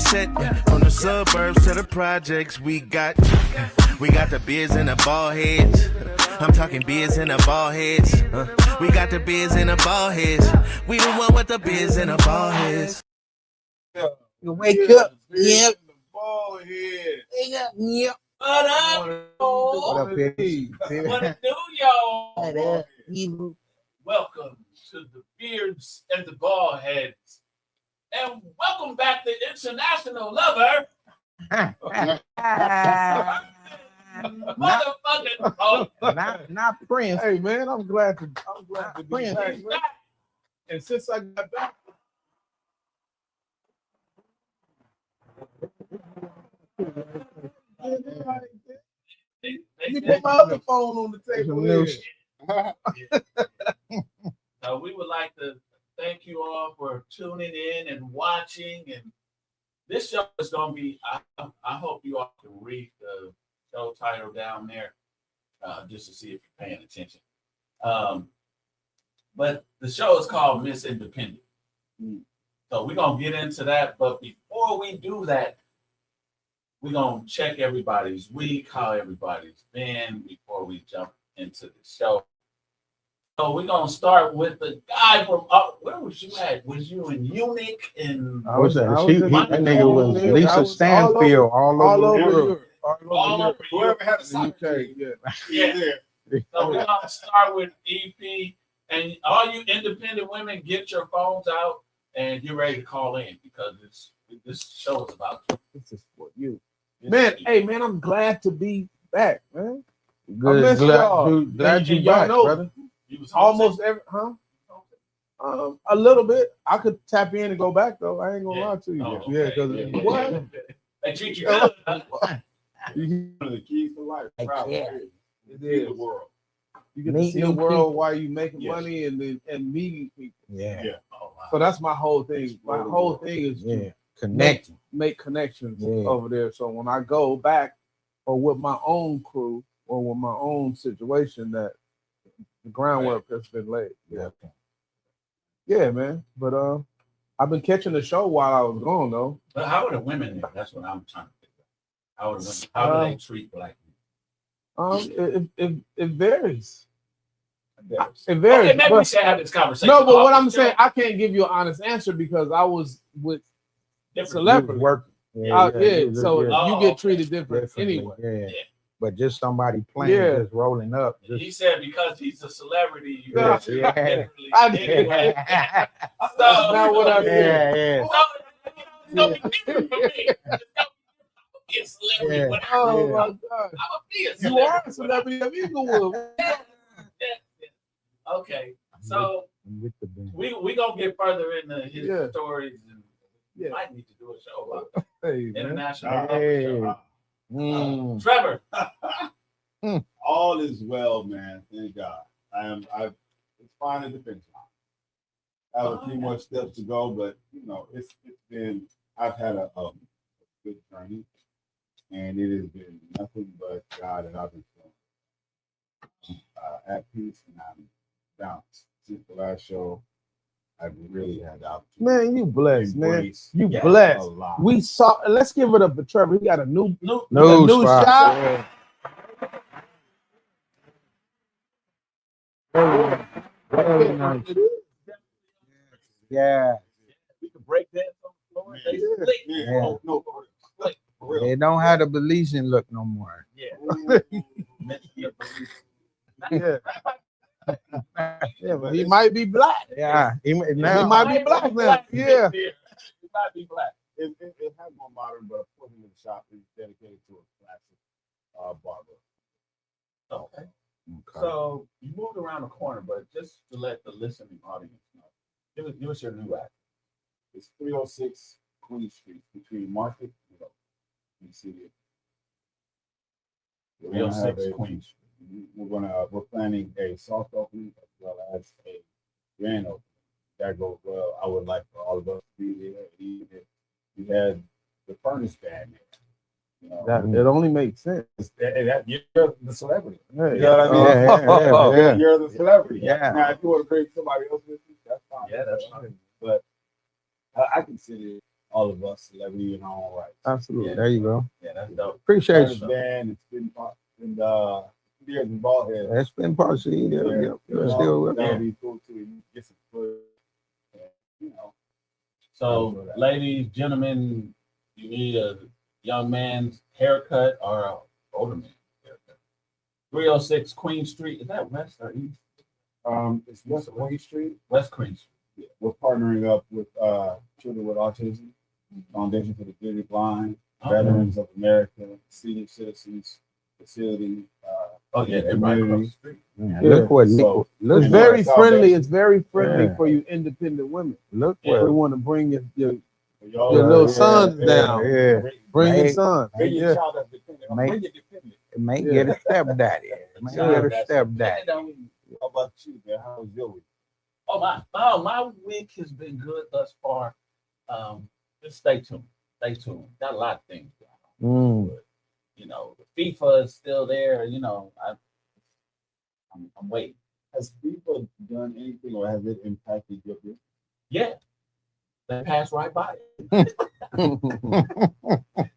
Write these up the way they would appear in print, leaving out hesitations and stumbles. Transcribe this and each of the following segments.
set. From the suburbs to the projects, we got the beers and the ball heads. I'm talking beers and the ball heads. We got the beers and the ball heads. We the one with the beers and the ball heads. You wake up, yeah. Ball head. Yeah. What up, What up, Piggy? What it do, y'all? You Welcome to the Beards and the Ball Heads. And welcome back to International Lover. Motherfucking not Prince. Hey man, I'm glad to be Prince. back. Man. And since I got back, you put my other phone on the table. So we would like to thank you all for tuning in and watching. And this show is going to be, I hope you all can read the show title down there just to see if you're paying attention. But the show is called Miss Independent. So we're going to get into that. But before we do that, we're going to check everybody's week, how everybody's been before we jump into the show. So we're going to start with the guy from, where was you at? Was you in Munich? I was that nigga was Lisa Stanfield all over Europe. All over Whoever had a Europe. soccer team, Yeah. So we're going to start with EP. And all you independent women, get your phones out and get ready to call in because this show is about you. This is for you. Man, hey man, I'm glad to be back, man. Good, I miss y'all. glad you And y'all back, know, brother. You was almost every, a little bit. I could tap in and go back though. I ain't gonna lie to you. Oh, okay. Yeah, because what? They treat you good. Huh? One of the keys to life. Travel. Yeah. It is the world. You get to Meet see the new world people. while you making Yes. money and meeting people. Yeah. Oh, wow. So that's my whole thing. My whole thing is to Connecting. make connections Yeah. over there. So when I go back or with my own crew or with my own situation, that the groundwork has been laid. Yeah. Yeah, man. But I've been catching the show while I was gone though. But how are the women there? That's what I'm trying to figure out. How are the women? How do they treat black people? It varies. It varies. Okay, maybe we but, should have this conversation. no, but what off I'm the saying, show. I can't give you an honest answer because I was with Different. celebrities. Work. So Oh, you get okay. treated different Differently, anyway. Yeah. Yeah. But just somebody playing, Yeah. just rolling up. He said because he's a celebrity, you Yeah. get treated Yeah. differently I did. anyway. Yeah, So, That's not what I did. yeah. It's gonna be different for me. It's gonna be a celebrity. Yeah. When Oh Yeah. my God. I'm gonna be a You celebrity. are a celebrity of Eaglewood. Yeah. Okay, so With the band. we gonna get further into his Yeah. stories, and we Yeah. might need to do a show about Hey, man. international. Hey. Mm. Trevor, All is well, man. Thank God. It's fine at the finish line. I have a few more steps to go, but it's been. I've had a good journey, and it has been nothing but God, and I've been feeling at peace, and I'm balanced. Since the last show, I've really had the opportunity. Man, you blessed, man. embrace You Yeah. a blessed. lot. We saw. Let's give it up for Trevor. He got a new no, No new spot. shot. Yeah. Very nice. Yeah. we can break that on the floor. Man. They split. Yeah. No, for real. They don't have the Belizean look no more. Yeah. Yeah. Yeah, but he might be black. Yeah. He He might be black now. Yeah. He might be black. It has more modern, but unfortunately, the shop is dedicated to a classic barber. Okay. Okay. So you moved around the corner, but just to let the listening audience know, give us your new address. It's 306 Queen Street between Market and City. We're gonna have 306 a- Queen Street. We're planning a soft opening as well as a grand opening. That goes well. I would like for all of us to be there. Even if we had the furnace band there. That it only makes sense. You're the celebrity. Yeah. You know what I mean? Yeah. You're the celebrity. Yeah. Now, if you want to bring somebody else with you, that's fine. Yeah, that's fine. But I consider all of us celebrity in our own right. Absolutely. Yeah. There you go. Yeah, that's dope. Appreciate Curtis you. Band, it's been years in ball head. That's been partially. Yeah, yeah, yeah. Still with That would me. be cool too. You get some food, and, you know. So, ladies, gentlemen, you need a young man's haircut or an older man's haircut. 306 Queen Street. Is that west or east? It's West Queen Street. West Queen Street. Yeah. We're partnering up with Children with Autism, Foundation for the Visually Blind, Veterans of America, Senior Citizens Facility. Oh yeah, they're right across the street. Man, Yeah. Look what. So- Look. It's Yeah. very Salvation. friendly. It's very friendly Yeah. for you independent women. Look Yeah. We what. want to bring your Y'all- Your little yeah, sons yeah, down. Yeah. bring your Make- son. Bring your Yeah. child that's dependent. Make- Bring your dependent. It may Yeah. get a stepdaddy. It may Yeah, get a that's- stepdaddy. How about you, man? How was your week? Oh my week has been good thus far. Just stay tuned. Stay tuned. Got a lot of things going on. Mm. But, you know, the FIFA is still there. You know, I'm waiting. Has people done anything or has it impacted your business? Yeah, they passed right by it.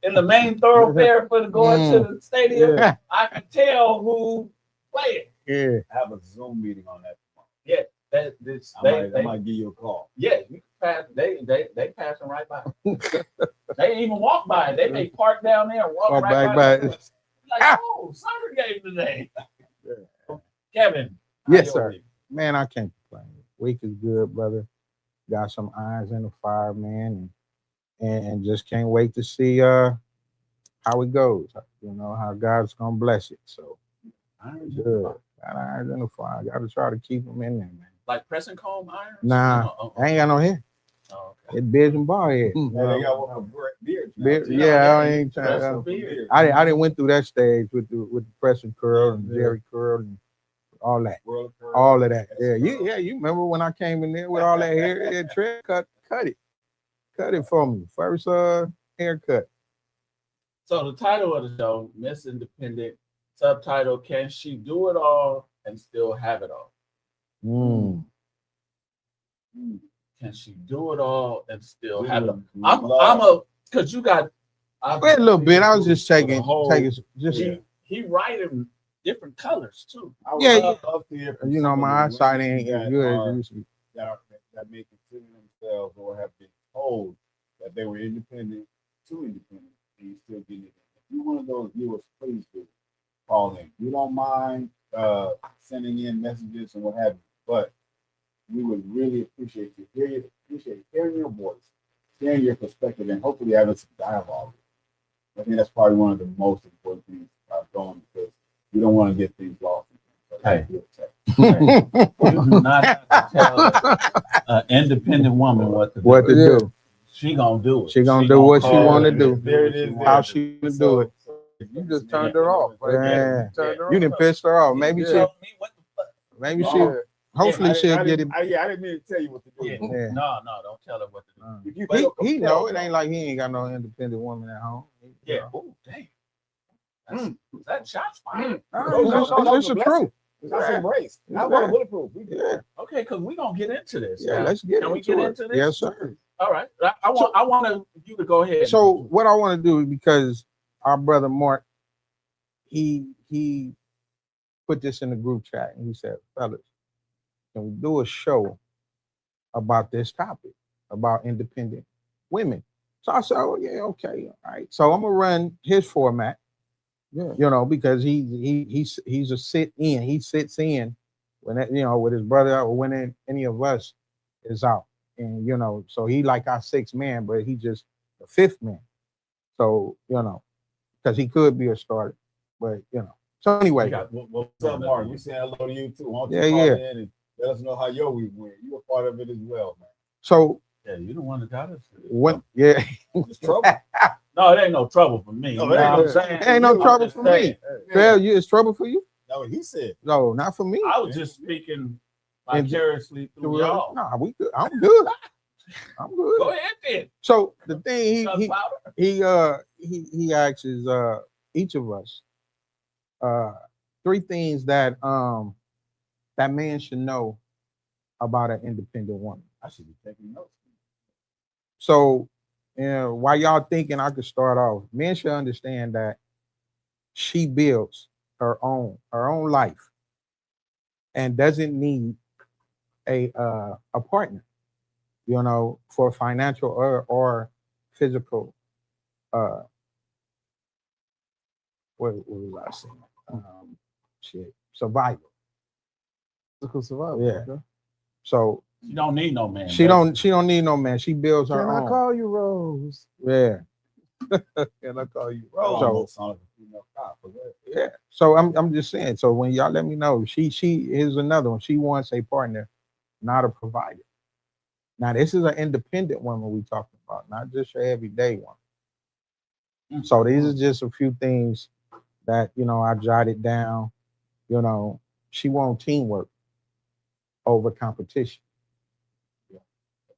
In the main thoroughfare for the going to the stadium. Yeah. I can tell who played. Yeah. Have a Zoom meeting on that tomorrow. That this I might give you a call. yeah, you pass. They passing right by. They didn't even walk by. They may park down there and walk Walk right back by. by. us. Like, oh, soccer game today. Kevin. how Yes, your sir. week? Man, I can't complain. Week is good, brother. Got some irons in the fire, man, and just can't wait to see how it goes. You know how God's gonna bless it. So good. Got irons in the fire. Got to try to keep them in there, man. Like pressing comb irons? Nah, I ain't got no hair. Oh, okay. It beard and bald head. Yeah, they got one for beards. now, Beard, too. yeah, I ain't trying. Press I, the beard. I didn't went through that stage with the press and curl and Jerry curl and all that. World of Curl. All of that. Yeah, you remember when I came in there with all that hair? Yeah, Trey cut it for me. First haircut. So the title of the show, Miss Independent, subtitle, Can She Do It All and Still Have It All? Mm. Can she do it all and still We have it would all? love- Because you got. Wait a little bit. I was just taking just He writing different colors too. I would Yeah, love to hear from you know some of my the eyesight women ain't that as good as are- it used to be. that may consider themselves or have been told that they were independent, too independent, and you still getting it. If you're one of those viewers, please do call in. We don't mind sending in messages and what have you, but we would really appreciate hearing your voice, hearing your perspective, and hopefully having some dialogue. I think that's probably one of the most important things about going because you don't want to get things lost. Hey. You do not have to tell an independent woman what to do. What to do? She gonna do it. She gonna do what she call wanna it. do. There it is. How she gonna do it? You just turned her off. Right? Yeah. You turned her You off. done pissed her off. Maybe Yeah. she. Tell me what the fuck. Maybe No. she. Hopefully she'll get it. I didn't mean to tell you what to do. Yeah. Yeah. No, don't tell her what to do. If you He, feel he compelled, know it ain't like he ain't got no independent woman at home. Yeah. Oh, damn. That's, that shot's fired. It's the truth. That's embraced. Not Yeah. bulletproof. We Yeah, Okay, because we're gonna get into this. yeah. Let's get Can we into get it. into this? Yes, sir. All right. I want you to go ahead. So what I want to do, because our brother Mark, he put this in the group chat and he said, fellas, can we do a show about this topic, about independent women? So I said, oh yeah, okay, all right. So I'm gonna run his format, Yeah. you know, because he's a sit in. He sits in when with his brother or when any of us is out, and so he like our sixth man, but he just the fifth man. So because he could be a starter, but So anyway, What's up, Mark? We saying hello to you too. Why don't you Yeah, call yeah. in and let us know how your week went. You were part of it as well, man. so yeah, you the one that got us. when yeah, It's trouble. No, it ain't no trouble for me. No, You it know ain't what I'm no- saying? it ain't no I'm trouble just for saying. me. Phil, it's trouble for you? That's what he said. No, not for me. I was just speaking vicariously through y'all. Nah, we good. I'm good. I'm good. Go ahead then. So the thing Gunpowder. he asks each of us three things that that man should know about an independent woman. I should be taking notes. So And while y'all thinking I could start off, men should understand that she builds her own life and doesn't need a partner, you know, for financial or physical what was I saying? Shit, survival. Physical survival. Yeah. Okay. So You don't need no man. she don't need no man. She builds her Can own. I call you Rose? Yeah. Can I call you Oh, Rose? So- sound like a female cop, but Yeah. So I'm just saying. So when y'all let me know, she is another one. She wants a partner, not a provider. Now this is an independent woman we talking about, not just your everyday one. So these are just a few things that I jotted down. She wants teamwork over competition.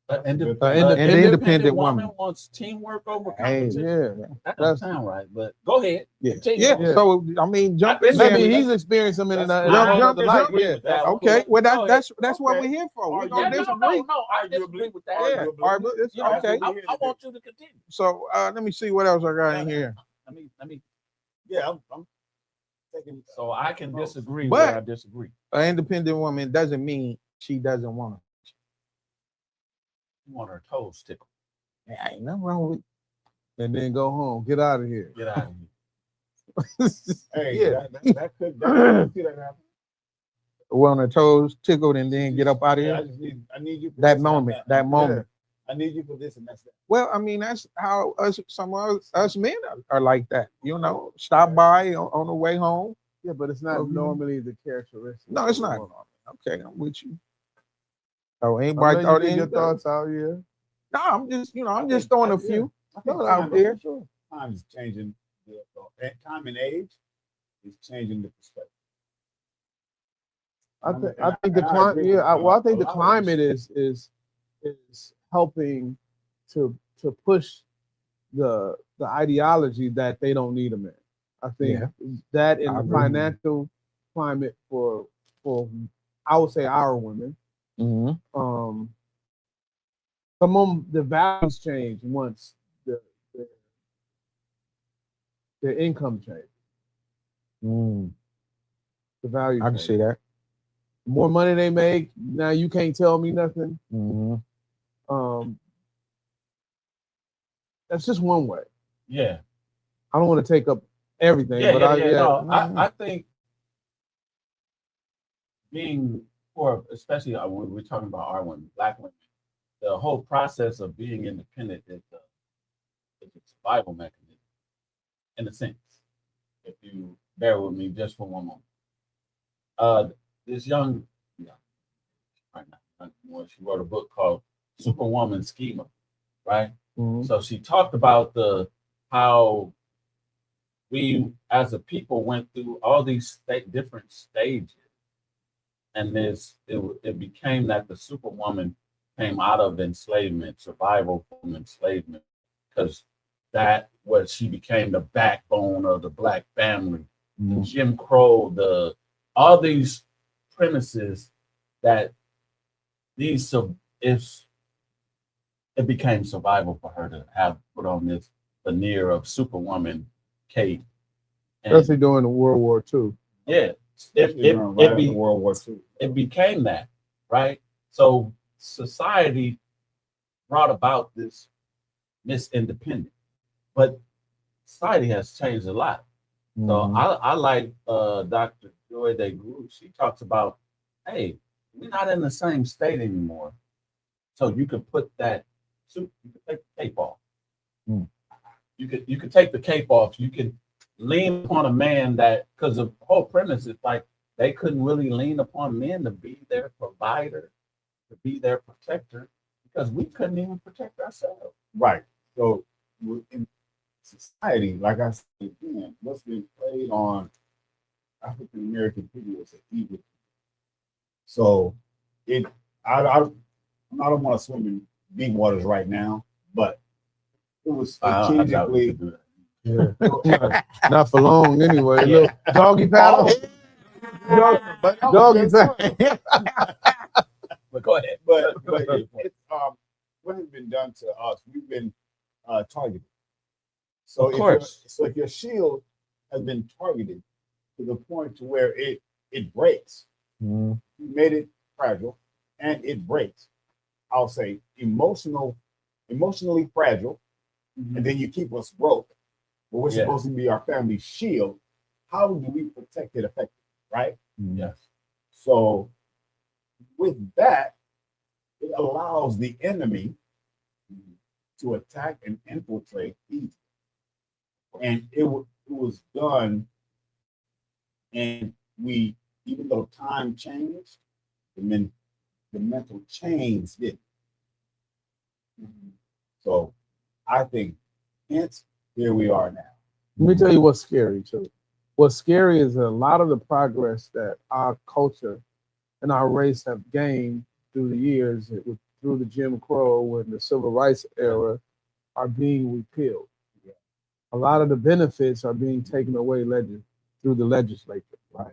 An independent woman woman. wants teamwork over Hey, competition. Yeah. That doesn't sound right, but go ahead. Yeah. Continue. Yeah. So I mean, jump in there. Maybe he's experienced some in That's- another I jump- life. jump- Yeah. that. Okay. Well, Go ahead. that's what Okay. we're here for. We're Yeah, gonna Yeah, disagree. no, I disagree with that. Yeah. All right, but it's You know, okay. I want you to continue. So let me see what else I got in here. Let me. yeah, I'm taking. So I can disagree But- where I disagree. An independent woman doesn't mean she doesn't want to. You want her toes tickled. Ain't nothing wrong with. And then go home. Get out of here. Get out of here. Hey, Yeah. that could see that happen. Want her toes tickled and then get up out of Yeah, here. I need you for That this and moment. That moment. I need you for this and that's that. Well, I mean, that's how some of us men are like that. Stop by on the way home. Yeah, but it's not Okay. normally the characteristic. No, it's of a not. woman. Okay, I'm with you. Oh, I anybody know thought you get your anything? thoughts out here. No, I'm just throwing a few. I think out there. Time is changing. Time and age is changing the perspective. I I think the agree climate. with Yeah, you. well, I think the A lot of climate is helping to push the ideology that they don't need a man. I think Yeah. that in I the agree. financial climate for I would say our women, Mm-hmm. some of 'em, the values change once the income change. The value. I can change. see that. The more money they make, now you can't tell me nothing. Mm-hmm. That's just one way. Yeah. I don't want to take up everything, Yeah, but No, I think being poor, especially when we're talking about our women, Black women, the whole process of being independent is a survival mechanism, in a sense. If you bear with me just for one moment. This young, she wrote a book called Superwoman Schema, right? Mhm. So she talked about how we as a people went through all these different stages, and it became that the superwoman came out of enslavement, survival from enslavement, because she became the backbone of the Black family. The Jim Crow, all these premises that it became survival for her to have put on this veneer of Superwoman Kate. And Especially during the World War II. yeah, World War II. it became that, right? So society brought about this Miss Independent, but society has changed a lot. So I like Dr. Joy DeGruy. She talks about, hey, we're not in the same state anymore. So you could put that suit, you could take the cape off. You could take the cape off. You could lean upon a man because the whole premise is like they couldn't really lean upon men to be their provider, to be their protector, because we couldn't even protect ourselves. Right. So in society, like I said again, what's been played on African American people is an evil. So I don't want to swim in deep waters right now, but it was I doubt we strategically. could do that. Yeah. Not for long anyway. Look, doggy paddle. Doggy paddle. But go ahead. But it's what has been done to us. We've been targeted. So Of course. if your shield has been targeted to the point to where it breaks, Mhm. you made it fragile, and it breaks. I'll say emotionally fragile, and then you keep us broke. But we're Yeah. supposed to be our family shield. How do we protect it effectively, right? Yes. So with that, it allows the enemy to attack and infiltrate easily. And it was done, and we, even though time changed, the mental chains did. So I think, hence, here we are now. Let me tell you what's scary too. What's scary is a lot of the progress that our culture and our race have gained through the years, through the Jim Crow and the Civil Rights era, are being repealed. A lot of the benefits are being taken away through the legislature. Right.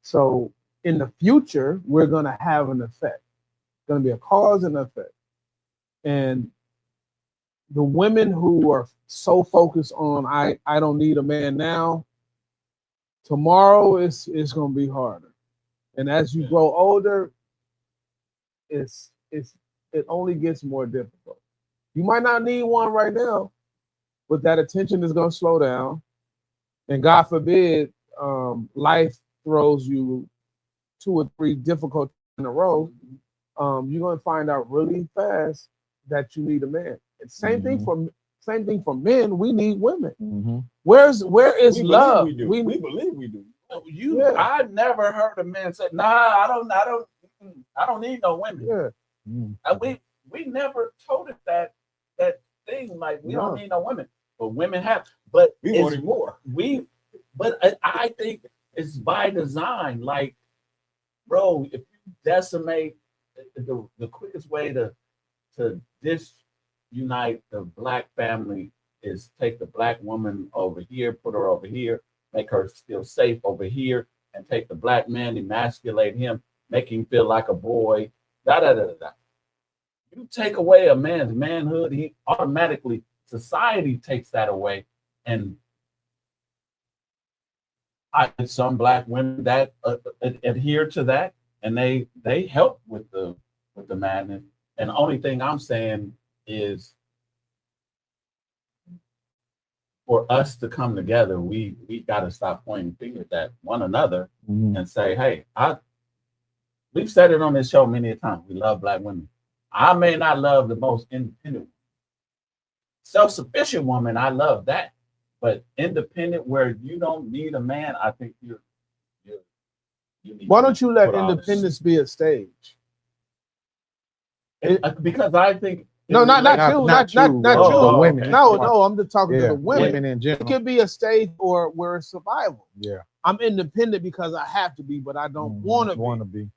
So in the future, we're going to have an effect. It's going to be a cause and effect. And the women who are so focused on I don't need a man now, tomorrow it's going to be harder. And as you grow older, it only gets more difficult. You might not need one right now, but that attention is going to slow down. And God forbid, life throws you 2 or 3 difficult in a row. You're going to find out really fast that you need a man. And same thing for men. We need women. Mhm. Where is love? We believe we do. I never heard a man say, "Nah, I don't need no women." Yeah. And we never told it that thing like we don't need no women, but women have. But We wanted more. But I think it's by design. Like, bro, if you decimate the quickest way to disunite the black family is take the black woman over here, put her over here, make her feel safe over here, and take the black man, emasculate him, make him feel like a boy. You take away a man's manhood, he automatically, society takes that away. And some black women that adhere to that, and they help with the madness. And the only thing I'm saying is, for us to come together, we got to stop pointing fingers at one another and say, hey, we've said it on this show many times. We love black women. I may not love the most independent, self-sufficient woman. I love that. But independent, where you don't need a man, I think you need. Why don't you let put all this- independence be a stage? Because I think No, not you, not you. The women. No, I'm just talking to the women. Women in It general. could be a stage or where it's survival. Yeah. I'm independent because I have to be, but I don't want to be.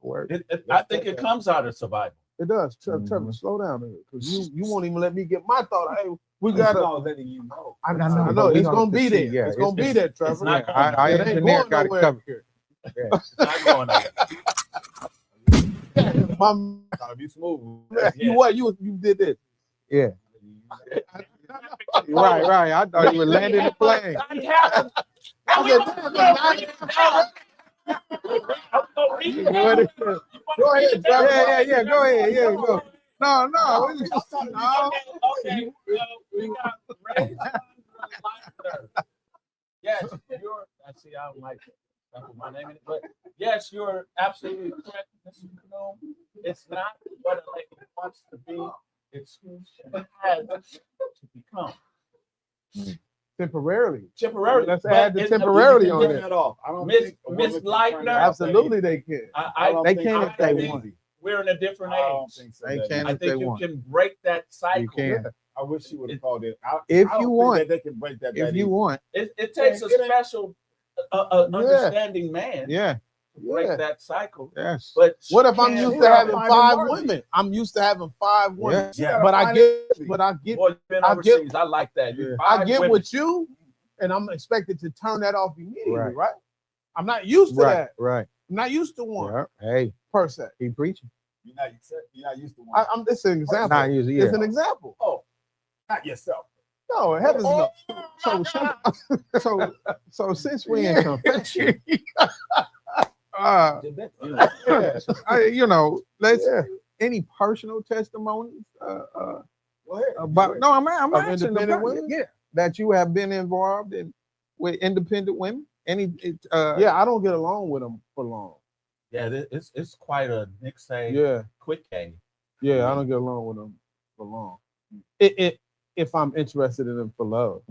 Work. I think it comes out of survival. It does. Trevor, slow down because you won't even let me get my thought. Hey, we got to. letting you know. I know it's gonna be there. Yeah, it's gonna be there, Trevor. it's not I It ain't engineer going got it nowhere. covered. It's not going nowhere. Gotta be smooth. You did this. Yeah. Right. I thought you were landing the plane. Go ahead, Trevor. Yeah. Go ahead. Yeah, go. No. Okay. We got Ray. Yes, I see. I don't like it. That's what my name is. But yes, you're absolutely correct, Mr. Canoe. It's not what a lady wants to be. It's who she has to become. Temporarily. Let's add the temporarily on there. I don't Miss think a woman can Leitner. turn that Absolutely, they can. They can if they think want. we're in a different I don't age. think so. They Daddy. can I if they think you want. can break that cycle. You can. I wish she would have called it. If I don't you think want. that they can break that. If you want. It takes a It ain't- special, understanding man Yeah. to break Yeah. that cycle. Yes. But What if I'm she used can't- to having find 5 it women? I'm used to having 5 women. Yeah. But I get Boy, you've been I get- overseas. I like that. You Yeah. five I get women. with you, and I'm expected to turn that off immediately, Right. right? I'm not used to that. Right. I'm not used to one Yeah. Hey, per se. keep preaching. You're not used to one. I'm. It's an example. Not usually, yeah. It's an example. Oh, not yourself. No, heavens no. So since we in confession, let's any personal testimonies Go ahead. about no, I'm Of asking independent about women? yeah, that you have been involved in with independent women. Any Yeah, I don't get along with them for long. Yeah, it's quite a Nick say Yeah, quick game. yeah, I don't get along with them for long. If I'm interested in them for love,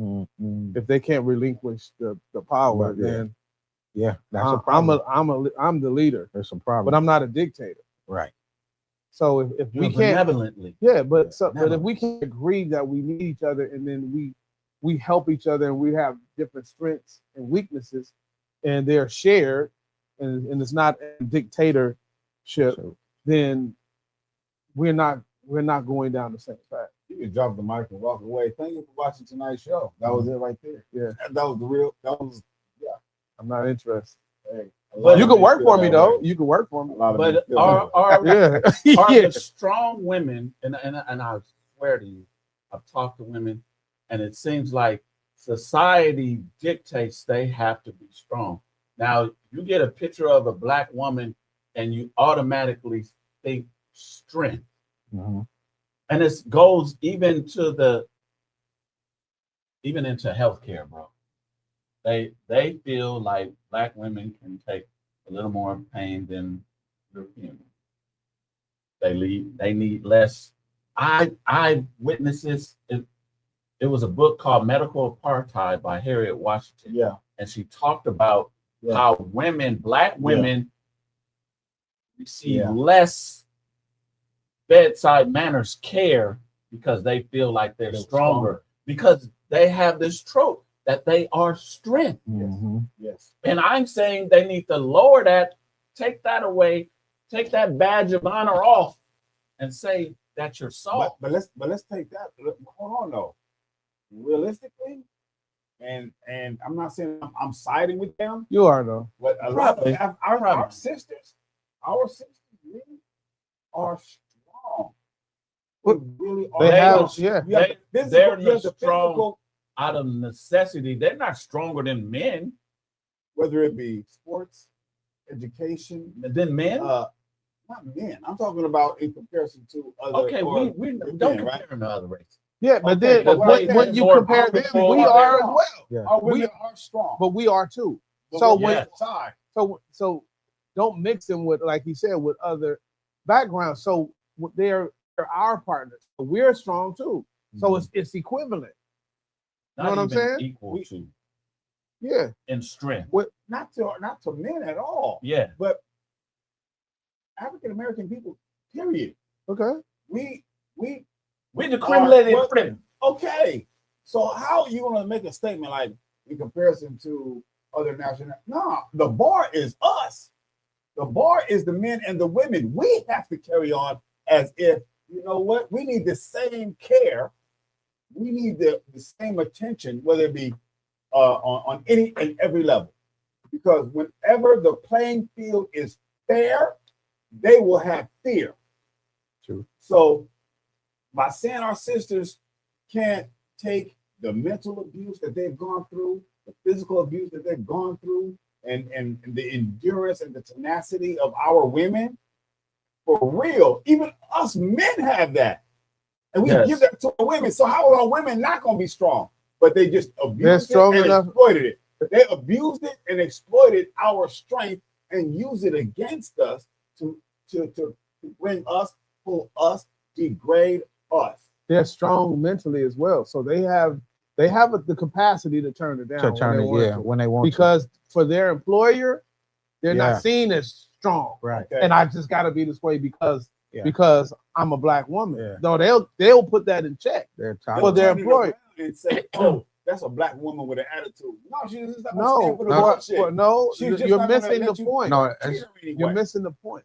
if they can't relinquish the power, Right, yeah. then yeah, that's a problem. I'm the leader, There's some problem, but I'm not a dictator. right. So if we We can't, benevolently. yeah, but if Never. we can't agree that we need each other, and then we help each other, and we have different strengths and weaknesses, and they're shared, and it's not a dictatorship, So, then we're not going down the same path. You can drop the mic and walk away. Thank you for watching tonight's show. That was it right there. Yeah. That was the real. That was. I'm not interested. Hey, But You can work for me that though. way. You can work for me. A lot of But men feel are Yeah, are yeah. the strong women, and I swear to you, I've talked to women, and it seems like society dictates they have to be strong. Now, you get a picture of a black woman, and you automatically think strength, mhm. and this goes even into healthcare, bro. They feel like black women can take a little more pain than European women. They need less. I witnessed this. It was a book called Medical Apartheid by Harriet Washington. Yeah. And she talked about Yeah. how black women receive Yeah. less bedside manners care because they feel like they're They're stronger, because they have this trope that they are strength. Mhm. Yes. And I'm saying they need to lower that, take that away, take that badge of honor off, and say that you're soft. But let's take that. Hold on though. Realistically, and I'm not saying I'm siding with them, You are though. but a lot Probably. of our sisters really are strong. They really are. They They have, don't- yeah. You have the physical- they're you have the strong. physical, Out of necessity, they're not stronger than men. whether it be sports, education, Than men. not men. I'm talking about in comparison to other. Okay, or- we men, don't right? compare them to other races. Yeah, but Okay, then but what I'm when saying you is compare more them, powerful we than are as they are. well. Yeah. Our women We- are strong. But we are too. But So we're when Yes. side. so don't mix them with, like he said, with other backgrounds. So they're our partners. We're strong too. So it's equivalent. Not know what I'm even saying? Equal to Yeah. in strength. Not to men at all. Yeah. But African American people, period. Okay. We We discriminated. Well, okay. So how are you gonna make a statement like in comparison to other national? No, the bar is us. The bar is the men and the women. We have to carry on as if, you know what, we need the same care. We need the same attention, whether it be on any and every level. Because whenever the playing field is fair, they will have fear. True. So by saying our sisters can't take the mental abuse that they've gone through, the physical abuse that they've gone through, and the endurance and the tenacity of our women, for real, even us men have that. And we Yes. give that to our women. So how are our women not going to be strong? But they just abused They're it strong and enough. exploited it. They abused it and exploited our strength and used it against us to bring us, pull us, degrade us. They're strong mentally as well. So they have the capacity to turn it down. To when turn they it, want yeah, to. when they want to. Because for their employer, they're Yeah. not seen as strong. Right. Okay. And I just got to be this way because Yeah. I'm a black woman. Yeah. No, they'll put that in check. They're They'll For tired. their turn it employer. around and say, "Oh, that's a black woman with an attitude." No, she's just not gonna No, stand for the no, bullshit. no, She's just you're not gonna missing let the you point. No, treat it's- her anyway. You're missing the point.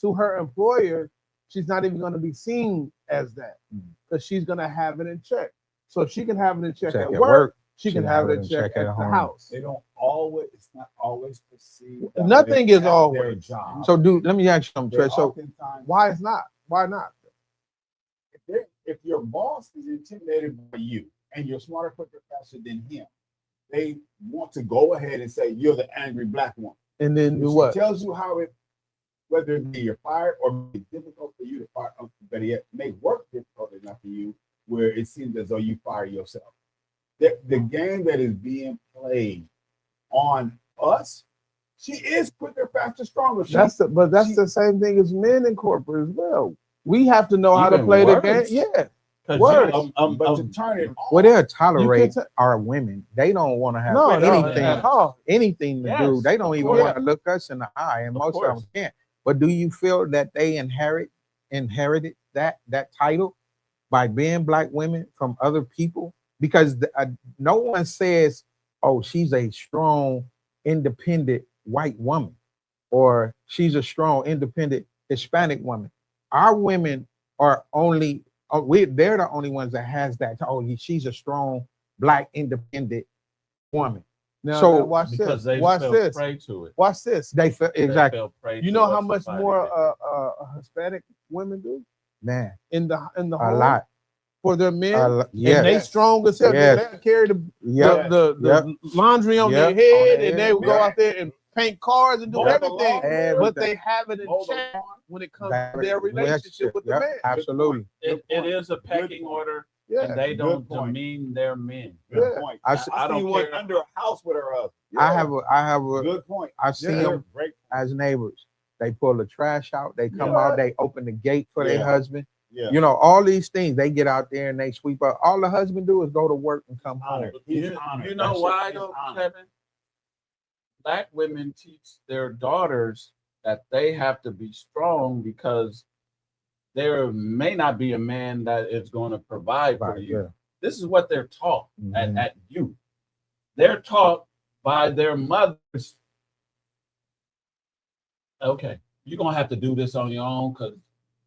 To her employer, she's not even going to be seen as that because she's going to have it in check. So if she can have it in check, Check at at work, work. she can have it in check at the home. house. They don't all always perceived. that Nothing way is at their always. job. So, dude, let me ask you something, They're Trey. So, oftentimes- Why is not? Why not? if your boss is intimidated by you and you're smarter, quicker, faster than him, they want to go ahead and say you're the angry black woman. And then do Which what? tells you how it, whether it be you're fired or make it difficult for you to fire, better yet, make work difficult enough for you, where it seems as though you fire yourself. The game that is being played on us, she is quicker, faster, stronger. That's the same thing as men in corporate as well. We have to know how to Even play the worse. game. Yeah. 'Cause Words. but to turn it on, well, they'll tolerate ta- our women. They don't want to have No, anything, at all. anything to do. Yes, They don't of even course. want to look us in the eye, and Of most of them course. can't. But do you feel that they inherited that title by being black women from other people? Because no one says, "Oh, she's a strong, independent white woman," or "She's a strong, independent Hispanic woman." Our women are only they're the only ones that has that. Oh, she's a strong black independent woman. Now, So, now watch Because this. they Watch fell this. prey to it. Watch this. They feel They exactly, fell prey You to know what how much society more did. Hispanic women do man, in the a home lot. for their men, And and they yes, strong as hell. Yes. They carry the yep, the laundry on Yep. their head, On their and they head. will go out there and paint cars and do Mow the everything. lawn. But they have it in mow the check lawn. when it comes That- to their relationship with the yep, man. absolutely. It is a pecking point. order, Yeah. and they Good don't point. demean their men. Good Yeah. point. I I, s- I don't seen one care. under a house with her husband. I have a Good point. I've seen Yeah. them Great. as neighbors. They pull the trash out, they come Yeah. out, they open the gate for their Yeah. husband. Yeah. You know, all these things, they get out there and they sweep up. All the husband do is go to work and come home. Honored. He's You, honored. you know That's it. why He's though, honored. Kevin? Black women teach their daughters that they have to be strong because there may not be a man that is going to provide for Right, you. yeah. This is what they're taught Mhm. at youth. They're taught by their mothers. Okay, you're gonna have to do this on your own because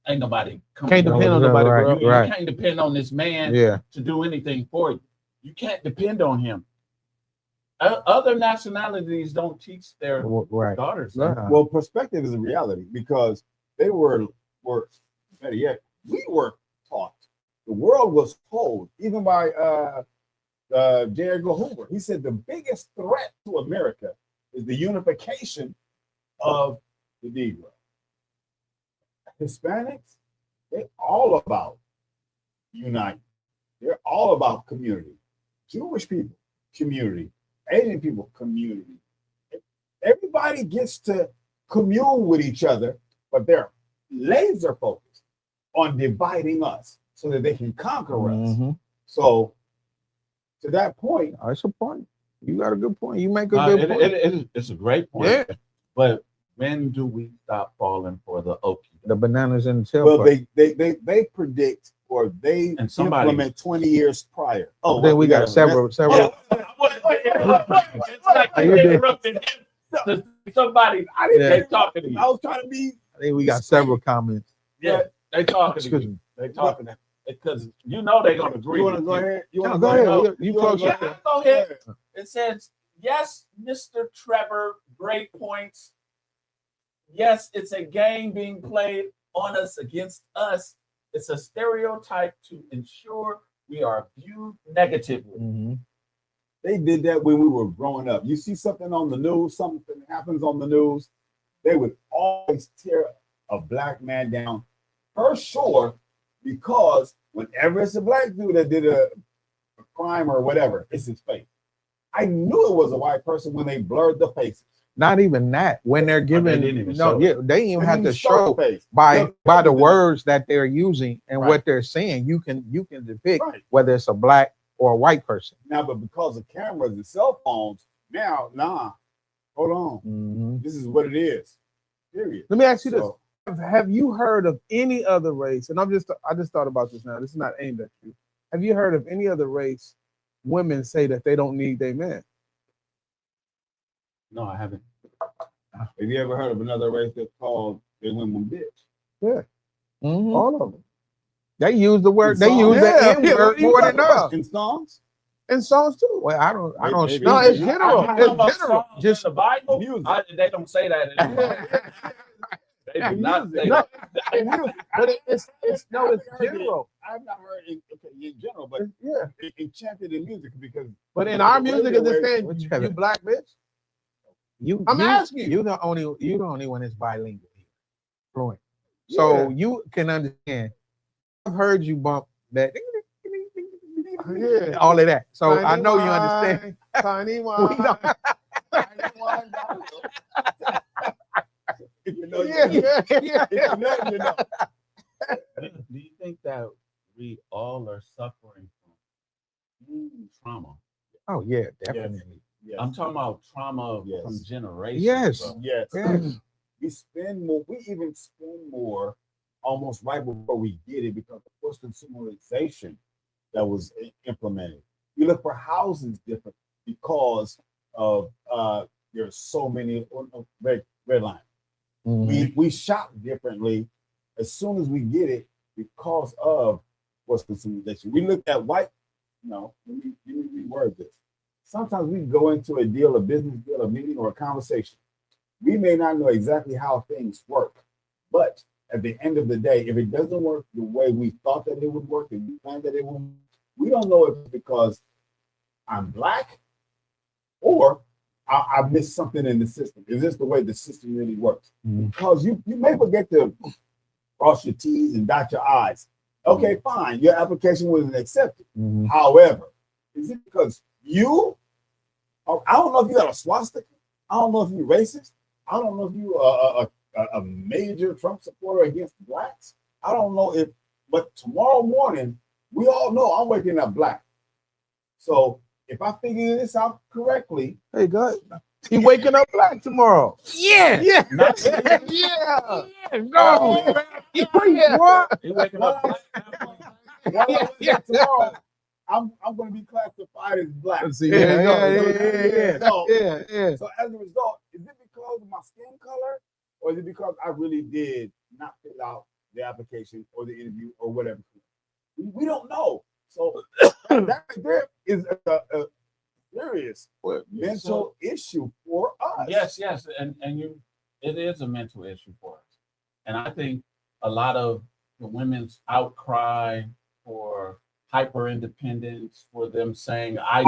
ain't nobody coming. Can't depend on Right, nobody, right, bro. You right. can't depend on this man Yeah. to do anything for you. You can't depend on him. Other nationalities don't teach their Right. daughters. Right. Uh, Well, perspective is a reality because they were better yet, we were taught. The world was told, even by J. Edgar Hoover. He said the biggest threat to America is the unification of the Negro. Hispanics, they're all about unite. They're all about community. Jewish people, community. Asian people, community. Everybody gets to commune with each other, but they're laser focused on dividing us so that they can conquer us. mhm. So, to that point, That's a point. You got a good point. You make a Uh, good it- point. it's a great point. Yeah. But when do we stop falling for the okie? The bananas in the well, tailpipe. they predict or they And somebody- implement 20 years prior. Oh, Then we got several. It's like Are you you there? interrupted him. Somebody, I didn't. they talking to you. I was trying to be. I think we got several comments. Yeah, they talking to Excuse you. me. They talking to because you know they're gonna agree. You want to with go you. ahead? You No, want to go go ahead. ahead? You wanna close go it. ahead? Go ahead. It says, yes, Mr. Trevor, great points. Yes, it's a game being played on us against us. It's a stereotype to ensure we are viewed negatively. Mhm. They did that when we were growing up. You see something on the news, something happens on the news, they would always tear a black man down for sure, because whenever it's a black dude that did a crime or whatever, it's his face. I knew it was a white person when they blurred the faces. Not even that. When they're giving, didn't even no, show yeah, they didn't even They have didn't to show show the face. by Yeah, by the yeah. words that they're using and Right. what they're saying. You can depict Right. whether it's a black or a white person. Now, but because of cameras and cell phones, now, hold on. Mhm. This is what it is. Period. Let me ask you So, this: have you heard of any other race? And I just thought about this now. This is not aimed at you. Have you heard of any other race women say that they don't need their men? No, I haven't. have you ever heard of another race that's called "They Women Bitch"? Mhm. All of them. They use the word. In They songs? use Yeah, the N yeah, word what are you more than talking us. about? In songs? And songs too. Well, I don't Maybe. speak. No, it's I- general. You It's talking about general. songs Just in the Bible. music. They don't say that in the Bible. They do not say No, that. but it's general. I've not heard in general, but Yeah. it chanted in music because. But in our music, it's the same. What you You have- black bitch. I'm you, asking you. You're the only one that's bilingual here, fluent. So you can understand. I've heard you bump that. Yeah. All of that. So Tiny I know you wine, understand. Tiny We wine. don't- Tiny wine, if you know, you Yeah, know. yeah, If yeah. you know, you know. Do you think that we all are suffering from trauma? Oh yeah, definitely. Yes. I'm talking about trauma Yes. from generations. Yes. bro. Yes. Yes. We spend more. We even spend more almost right before we get it because of course consumerization that was implemented. We look for houses different because of there's so many red line. Mhm. We shop differently as soon as we get it because of what's consumerization. We look at white. No, let me reword this. Sometimes we go into a deal, a business deal, a meeting, or a conversation. We may not know exactly how things work, but at the end of the day, if it doesn't work the way we thought that it would work and we planned that it would, we don't know if it's because I'm black or I missed something in the system. Is this the way the system really works? Mhm. Because you may forget to cross your T's and dot your I's. Okay, fine. Your application wasn't accepted. Mhm. However, is it because you? I don't know if you got a swastika. I don't know if you're racist. I don't know if you are a major Trump supporter against blacks. I don't know if, but tomorrow morning, we all know I'm waking up black. So if I figure this out correctly, Hey, good. He waking up black tomorrow. Yeah. Yeah. Not Yeah. No. Yeah. What? He waking up. while I wake up tomorrow, I'm going to be classified as black. See, Yeah, there you go. yeah. So, Yeah. so as a result, is it because of my skin color, or is it because I really did not fill out the application or the interview or whatever? We don't know. So that right there is a serious mental issue for us. Yes, and it is a mental issue for us. And I think a lot of the women's outcry for hyper independence, for them saying I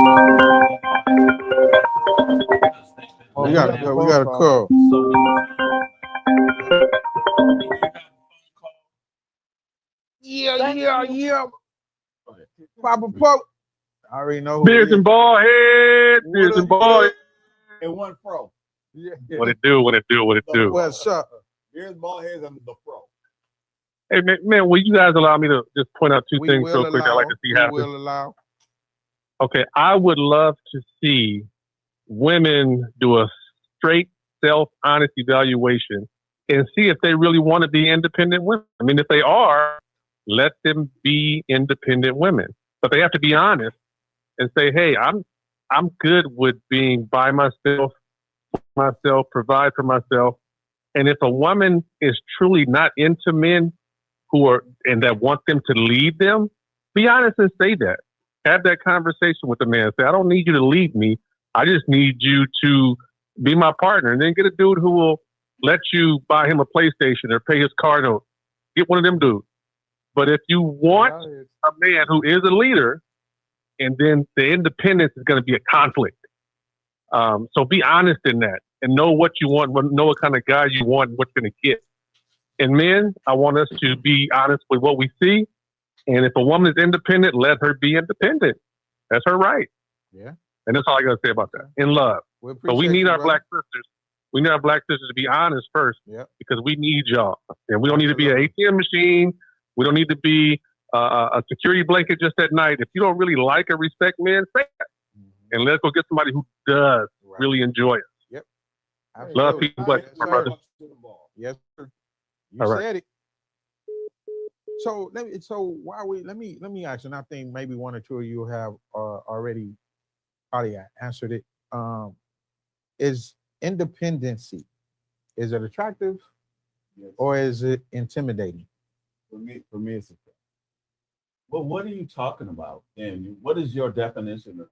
Oh, We we got got a a call. so Yeah. Papa Pope. I already know who Beers it and is. ball head, beers What and up, ball head. And one pro. Yeah. What it do? What it do? What it do? What's up? Here's ball heads and the pro. Hey man, will you guys allow me to just point out two We things will real quick? I'd like to see we happen. will allow. Okay, I would love to see women do a straight self-honest evaluation and see if they really want to be independent women. I mean, if they are, let them be independent women. But they have to be honest and say, hey, I'm good with being by myself, provide for myself. And if a woman is truly not into men who are and that want them to lead them, be honest and say that. Have that conversation with the man. Say, I don't need you to lead me. I just need you to be my partner. And then get a dude who will let you buy him a PlayStation or pay his car note. Get one of them dudes. But if you want a man who is a leader, and then the independence is going to be a conflict. So be honest in that and know what you want, know what kind of guy you want, what you're going to get. And men, I want us to be honest with what we see. And if a woman is independent, let her be independent. That's her right. Yeah. And that's all I got to say about that. In love. But we need our black sisters. We need our black sisters to be honest first. Yep. Because we need y'all. And we don't need to be an ATM machine. We don't need to be a security blanket just at night. If you don't really like or respect men, say that. And let's go get somebody who does really enjoy it. Yep. Love, peace, and blessings, my brother. Yes, sir. You All right. said it. So let me ask, and I think maybe one or two of you have already probably answered it. Is independency, is it attractive Yes. or is it intimidating? For me, it's okay. Well, what are you talking about? And what is your definition of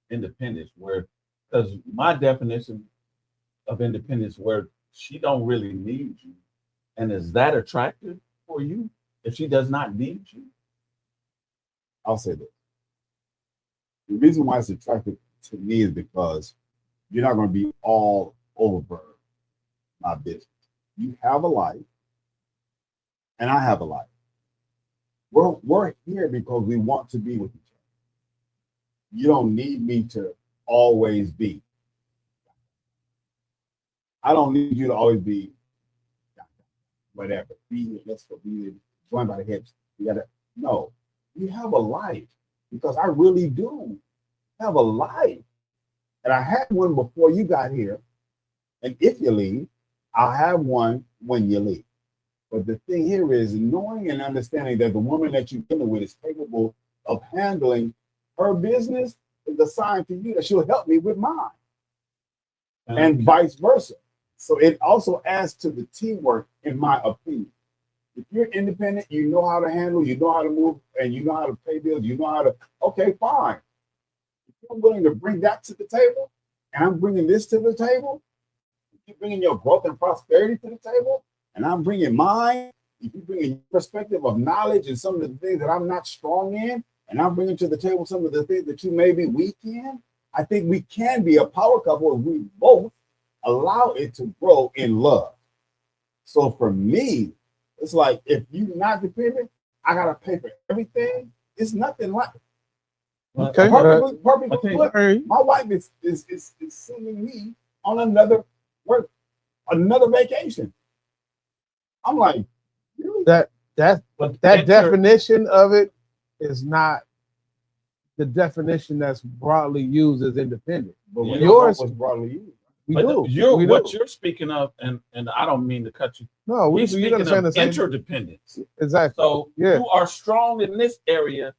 independence? Where, because my definition of independence, where she don't really need you, and is that attractive for you if she does not need you? I'll say this. The reason why it's attractive to me is because you're not going to be all over my business. You have a life, and I have a life. We're here because we want to be with each other. You don't need me to always be. I don't need you to always be whatever. Be, let's go be joined by the hips. You gotta no. You have a life because I really do have a life. And I had one before you got here. And if you leave, I'll have one when you leave. But the thing here is knowing and understanding that the woman that you're dealing with is capable of handling her business is a sign to you that she'll help me with mine. And vice versa. So it also adds to the teamwork, in my opinion. If you're independent, you know how to handle, you know how to move, and you know how to pay bills, you know how to, okay, fine. If you're willing to bring that to the table, and I'm bringing this to the table, if you're bringing your growth and prosperity to the table, and I'm bringing mine, if you're bringing your perspective of knowledge and some of the things that I'm not strong in, and I'm bringing to the table some of the things that you may be weak in, I think we can be a power couple if we both allow it to grow in love. So for me, it's like if you're not dependent, I gotta pay for everything. It's nothing like Okay. perfectly put. My wife is sending me on another vacation. I'm like, really? That But definition of it is not the definition that's broadly used as independent. But Yeah. when Yours was broadly used. we But do. You're, we what do. you're speaking of, and I don't mean to cut you. No, we He's you speaking understand of the same. interdependence. Exactly. So Yeah. you are strong in this area,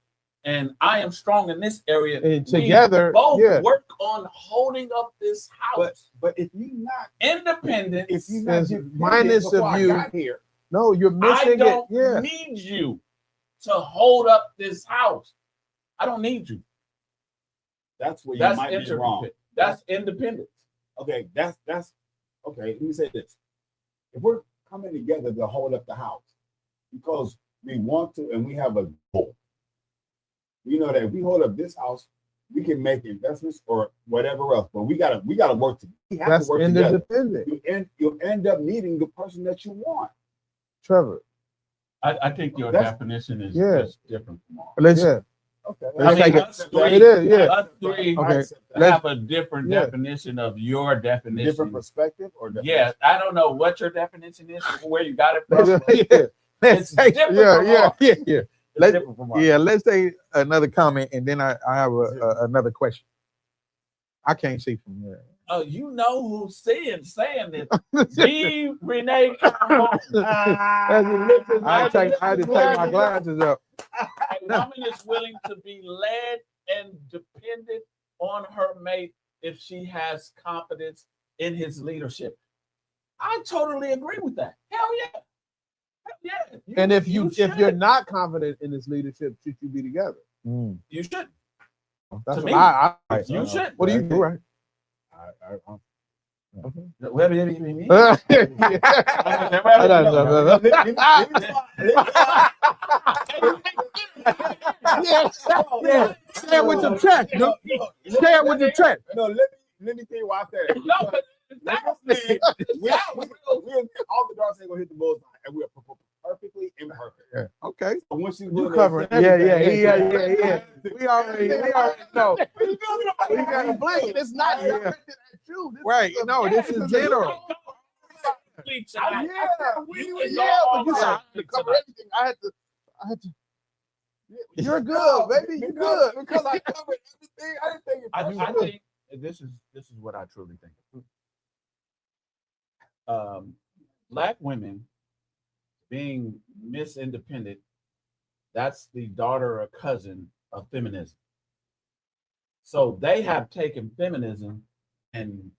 and I am strong in this area. And We together, both yeah. work on holding up this house. But if you're not, Independence. if you're not There's dependent minus before of I you. got here, No, you're I missing it. don't Yeah. need you to hold up this house. I don't need you. that's where you That's might be wrong. That's independence. Okay, that's okay. Let me say this: if we're coming together to hold up the house because we want to and we have a goal, we know that if we hold up this house, we can make investments or whatever else. But we gotta work together. We have That's to work together. interdependent. You'll end up meeting the person that you want. Trevor. I think your That's- definition is Yeah. just different from ours. Let's yeah. Okay, I mean, take it. us three, It is, yeah. us three Okay. have a different Yeah. definition of your definition. different perspective or different Yeah, I don't know what your definition is, where you got it from. yeah. It's different from ours. yeah. It's Let's- different from ours. Yeah, let's say another comment, and then I have another question. I can't see from here. Oh, you know who's saying this. G. Renee Campbell. As he lifts his I had to take my glasses up. A woman is willing to be led and dependent on her mate if she has confidence in his leadership. I totally agree with that. Hell yeah. Hell yeah. And if you're should. not confident in his leadership, should you be together? Mm. You should. That's To what me, I You should. what do you do? Right. Whatever you mean. Yeah. Say it with your chest. No? Say it with your chest. No, let me tell you why I said it. No, but we all the darts ain't gonna hit the bullseye, and we're perfectly imperfect. Okay. So once she's You willing to covering accept everything. Yeah. We already know. We got to blame. It's not Yeah. directed at you. This Right. is a- No, this is general. Yeah, but you said to cover everything. I had to. You're good, baby. You're good. because I covered everything. I didn't think it I personal. think this is what I truly think. Black women being Miss Independent, that's the daughter or cousin of feminism. So they have taken feminism and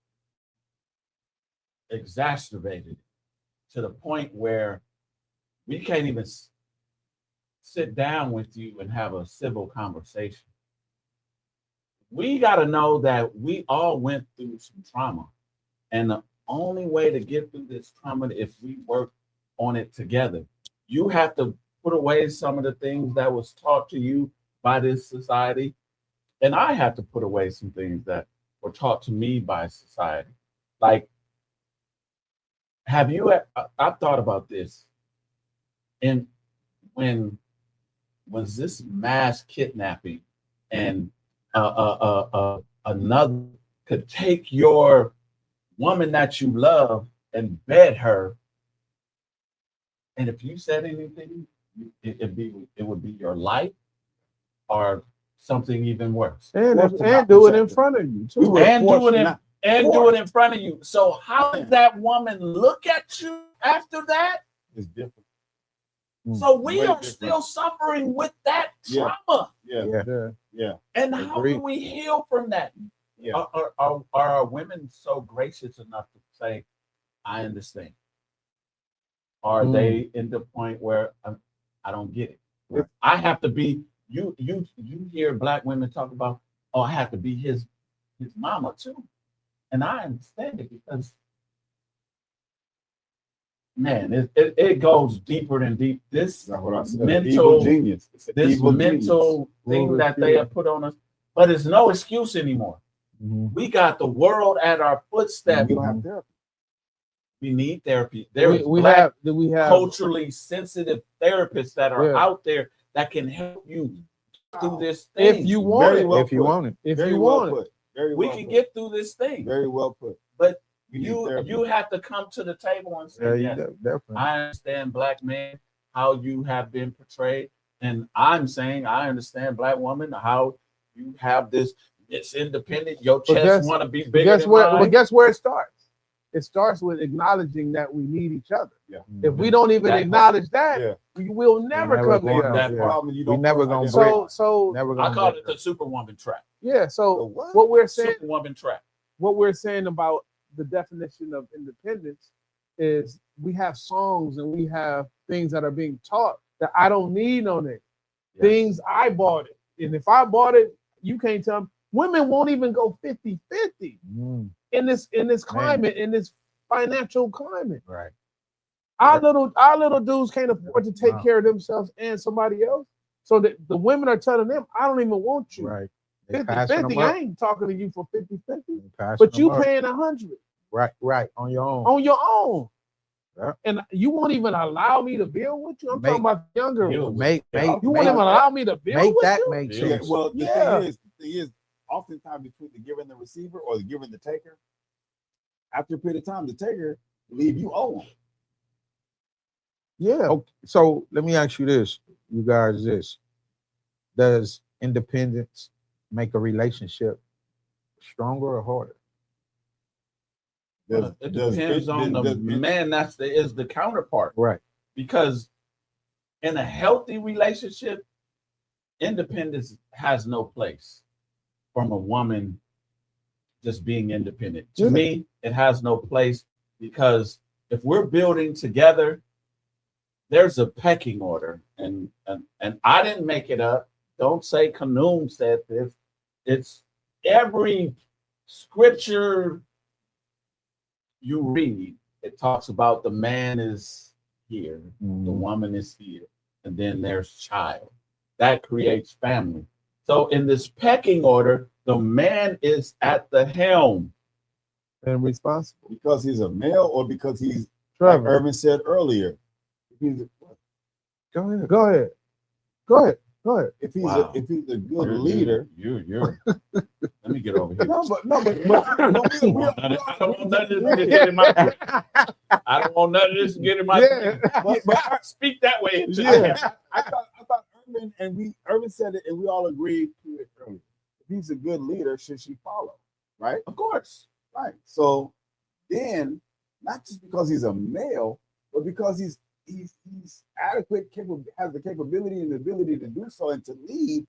exacerbated it to the point where we can't even sit down with you and have a civil conversation. We got to know that we all went through some trauma. And the only way to get through this trauma is if we work on it together. You have to put away some of the things that was taught to you by this society. And I have to put away some things that were taught to me by society. Like, I've thought about this. And when was this mass kidnapping and another could take your woman that you love and bed her, and if you said anything, it would be your life or something even worse. And Forced to and not do it in protect front of you We too. were And forced do it in not- and do it in front of you. So how does that woman look at you after that? It's different. So we Way are different. still suffering with that Yeah. trauma. Yeah, Yeah. yeah. And how Agreed. do we heal from that? Yeah. Are our women so gracious enough to say, I understand? Are they in the point where I don't get it? Right. I have to be, you hear Black women talk about, oh, I have to be his mama too. And I understand it because, man, it goes deeper than deep. This That's what I said. mental, Evil genius. It's an this evil mental thing Evil that they genius. have put on us, but it's no excuse anymore. Mhm. We got the world at our genius. footsteps. We don't have therapy. We need therapy. There is We Black have culturally sensitive therapists that are Yeah. out there that can help you through this thing. if you want Very it. well If you put. want it. If Very you well want it. put. Very we well can put. get through this thing. Very well put. But We need you therapy. you have to come to the table and say, Yeah, you yes, definitely. I understand Black man, how you have been portrayed. And I'm saying I understand Black woman, how you have this, it's independent, your But chest guess- want to be But bigger guess than where? mine. But guess where it starts? It starts with acknowledging that we need each other. Yeah. If we don't even That- acknowledge that, Yeah. we will never never come going together. that The part. problem you We don't never put gonna identify. So, so Never I gonna call break it the Superwoman trap. yeah. The So what? what we're saying, Superwoman trap. what we're saying about the definition of independence is we have songs and we have things that are being taught that I don't need on it. Yes. Things I bought it. And if I bought it, you can't tell me. Women won't even go 50-50 Mm, in this climate, in this financial climate. right. Our little dudes can't afford to take Wow. care of themselves and somebody else. So the women are telling them, I don't even want you. Right. They passing 50-50. them I up. ain't talking to you for 50-50. They passing But you them up. paying 100 Right. On your own. on your own. Yeah. And you won't even allow me to build with you. I'm Make- talking about younger. You- ones. Make You won't make, even allow me to build make with that you. make Yeah. Yeah, sense. well, the Yeah. thing is, oftentimes between the giver and the receiver, or the giver and the taker, after a period of time, the taker leave you owe. Yeah. Okay, so let me ask you this, you guys, this. Does independence make a relationship stronger or harder? Does- It does- depends on the does- man is the counterpart. Right. Because in a healthy relationship, independence has no place from a woman just being independent. To Yeah. me, it has no place because if we're building together, there's a pecking order. And I didn't make it up. Don't say Kanum said this. It's every scripture you read, it talks about the man is here, the woman is here, and then there's child. That creates family. So in this pecking order, the man is at the helm. And responsible. because he's a male, or because he's, like Trevor, Irvin said earlier, he's, Go ahead. go ahead. Go ahead. Go ahead. if he's Wow. if he's a good leader. You're. Let me get over here. No, but I don't want none of this to get in my. I don't want none of this to get in my. Yeah. but Speak that way. Into Yeah. I thought Irvin said it, and we all agreed to it earlier. If he's a good leader, should she follow? Right? Of course. Right. So then, not just because he's a male, but because he's adequate, has the capability and the ability to do so and to lead,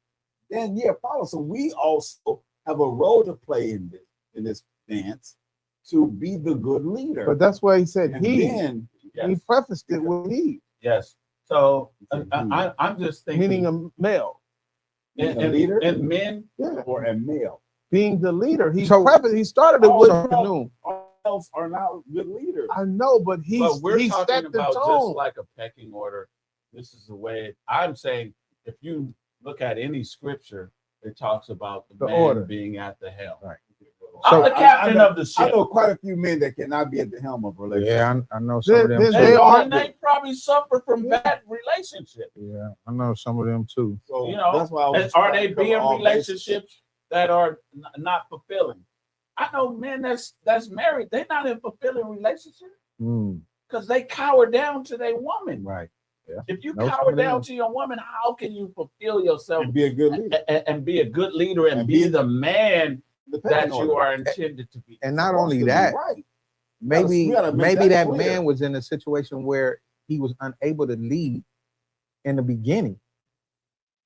then yeah, follow. So we also have a role to play in this dance to be the good leader. But that's why he said and he. then He prefaced it with he. Yes. So I'm just thinking, meaning a male. and, a leader? and men. Yeah. Or a male. Being the leader. He So- he started it Oh, with so- Canoe. All else are not good leaders. I know, but But we're he talking set the about tone. just like a pecking order. This is the way I'm saying. If you look at any scripture, it talks about the man order. being at the helm. Right. I'm So- the captain know, of the I ship. know quite a few men that cannot be at the helm of a relationship. Yeah, I know some of them. Then too. they are- And they probably suffer from bad relationships. Yeah, I know some of them too. So You know, that's why I was And are they trying to cover being all relationships that are not fulfilling? I know men that's married, they're not in fulfilling relationships Mm, because they cower down to their woman. right. If you No, cower some of them- down to your woman, how can you fulfill yourself and be a good leader. and be a good leader and And be be- the man The that pecking you order. are intended to be? And not Supposed only to be that, right. maybe we gotta make maybe that that clear. man was in a situation where he was unable to lead in the beginning.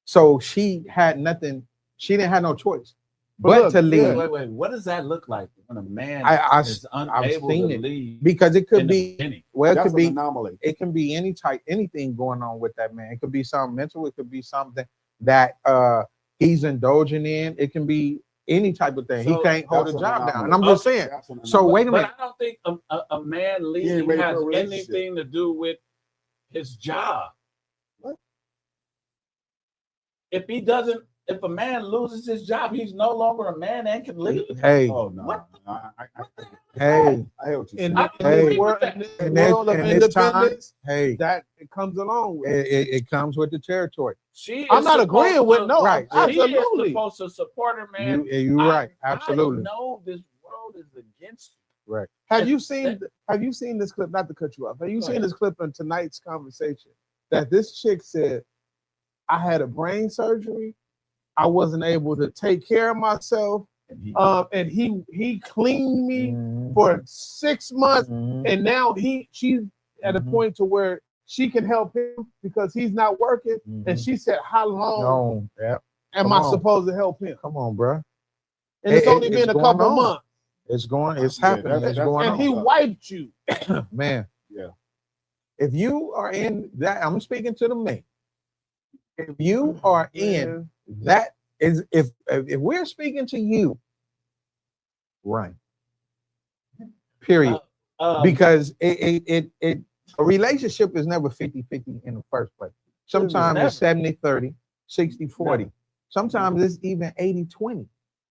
So she had nothing, she didn't have no choice but look, to yeah, lead. Wait. What does that look like when a man I is unable seen to it. lead Because it in could the be, beginning? well, it That's could an be, anomaly. it can be anything going on with that man. It could be something mental, it could be something that he's indulging in, it can be any type of thing. He So, can't hold a That's an job down. anomaly. And I'm just saying, That's an so anomaly. wait a But minute. I don't think a man He leading ain't ready has for a relationship. anything to do with his job. What? If a man loses his job, he's no longer a man and can lead. Hey, Oh no. What? hey, I hear what you're In, saying. I in Hey. this world, And in this world of in this time, independence, hey, that it comes along with. it comes with the territory. She I'm is not supposed agreeing with to- no, Right. She is absolutely. supposed to support her man. You're right, absolutely. I know this world is against you. Right. Have you seen this clip? Not to cut you off. Have you Go seen ahead. this clip in tonight's conversation that this chick said, I had a brain surgery. I wasn't able to take care of myself. And he cleaned me Mhm, for 6 months. mhm. And now she's at a Mhm. point to where she can help him because he's not working. And she said, how long No, yeah. am come I on. supposed to help him? Come on, bro. And it's only It's been a going couple on. months. It's Yeah, happening. that's It's going And on. he wiped you. Man. Yeah. If you are in that, I'm speaking to the man. If you are in Man. that, is if we're speaking to you, run. Period. Because it a relationship is never 50-50 in the first place. Sometimes it's 70-30, 60-40. Sometimes it's even 80-20.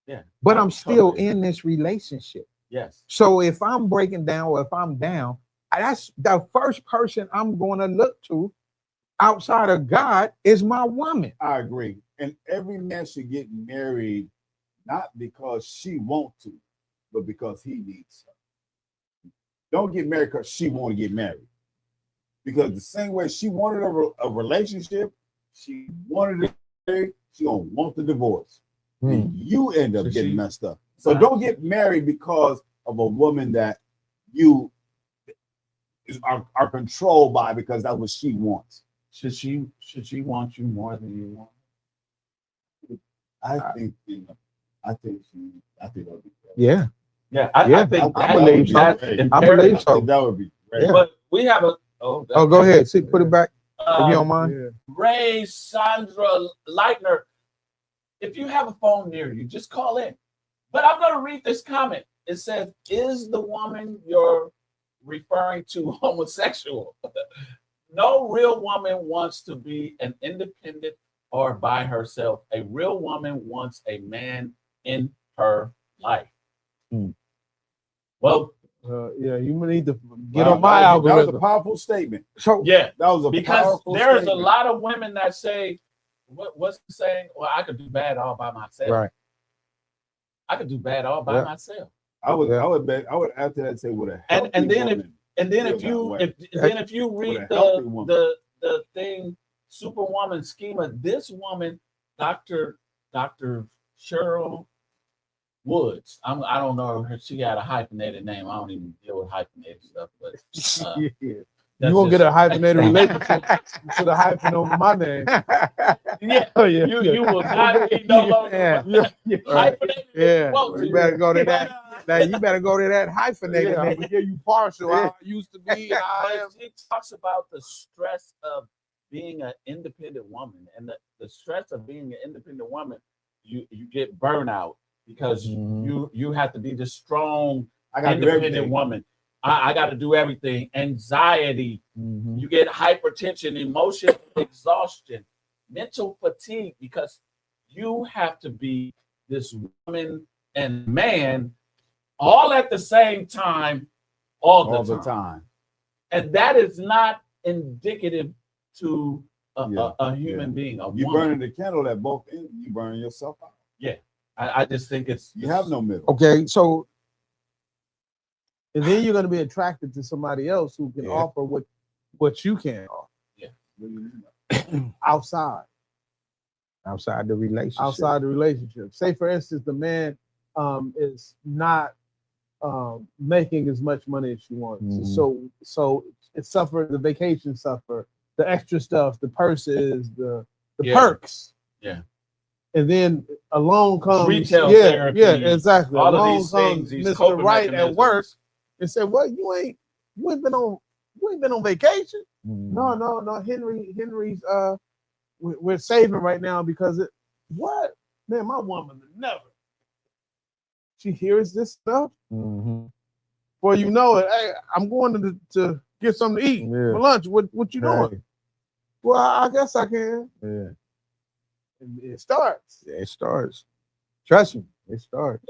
Yeah. But I'm still Totally. in this relationship. Yes. So if I'm breaking down or if I'm down, that's the first person I'm going to look to outside of God is my woman. I agree. And every man should get married not because she wants to, but because he needs her. Don't get married because she want to get married. Because the same way she wanted a relationship, she wanted to marry, she gonna want the divorce. And you end up So getting she- messed up. So don't get married because of a woman that you are controlled by because that's what she wants. Should she want you more than you want? I think that would be great. Yeah. Yeah, Yeah, I think I that believe would be so. that's I imperative. believe I so. think that would be great. Yeah. But we have a Oh, go ahead. See, put it back if you don't mind. Yeah. Ray Sandra Leitner. If you have a phone near you, just call in. But I'm going to read this comment. It says, "Is the woman you're referring to homosexual? No real woman wants to be an independent or by herself. A real woman wants a man in her life." Well, Yeah, you need to get Wow, on my that was a algorithm. powerful statement. So yeah, That was a because powerful there's a statement. lot of women that say, what's the saying? Well, I could do bad all by myself. right. I could do bad all by Yeah. myself. I would Yeah. after that say with a And healthy then woman. And then Feel if that you way. if you read a healthy woman. the thing Superwoman schema, this woman, Dr. Cheryl Woods. I don't know her. She got a hyphenated name. I don't even deal with hyphenated stuff, but You that's won't get just- a hyphenated relationship to the hyphen over my name. yeah. Oh yeah, You will not be no longer Yeah. hyphenated. Yeah. Well, You better go to that. Now you better go to that hyphenated Yeah, nigga. yeah, you partial. Yeah. I used to be. And I But am. he talks about the stress of being an independent woman and the stress of being an independent woman, you get burnout because you have to be the strong I got independent woman. I got to do everything. Anxiety, you get hypertension, emotional exhaustion, mental fatigue, because you have to be this woman and man all at the same time, all the time. And that is not indicative to a human being. You burning the candle at both ends, you burning yourself out. Yeah. I just think you have no middle. Okay, so and then you're going to be attracted to somebody else who can offer what you can't offer. Yeah. outside the relationship. Outside the relationship. Say, for instance, the man is not making as much money as you want. So it suffers, the vacation suffer, the extra stuff, the purses, the perks. Yeah. And then along comes retail therapy. Yeah, exactly. All along of these comes things, Mr. Right at work and said, "Well, you ain't been on vacation." No. Henry's we're saving right now because what? Man, my woman would never. She hears this stuff. Well, you know it. Hey, I'm going to get something to eat for lunch. What you doing? Well, I guess I can. Yeah. And it starts. Yeah, it starts. Trust me, it starts.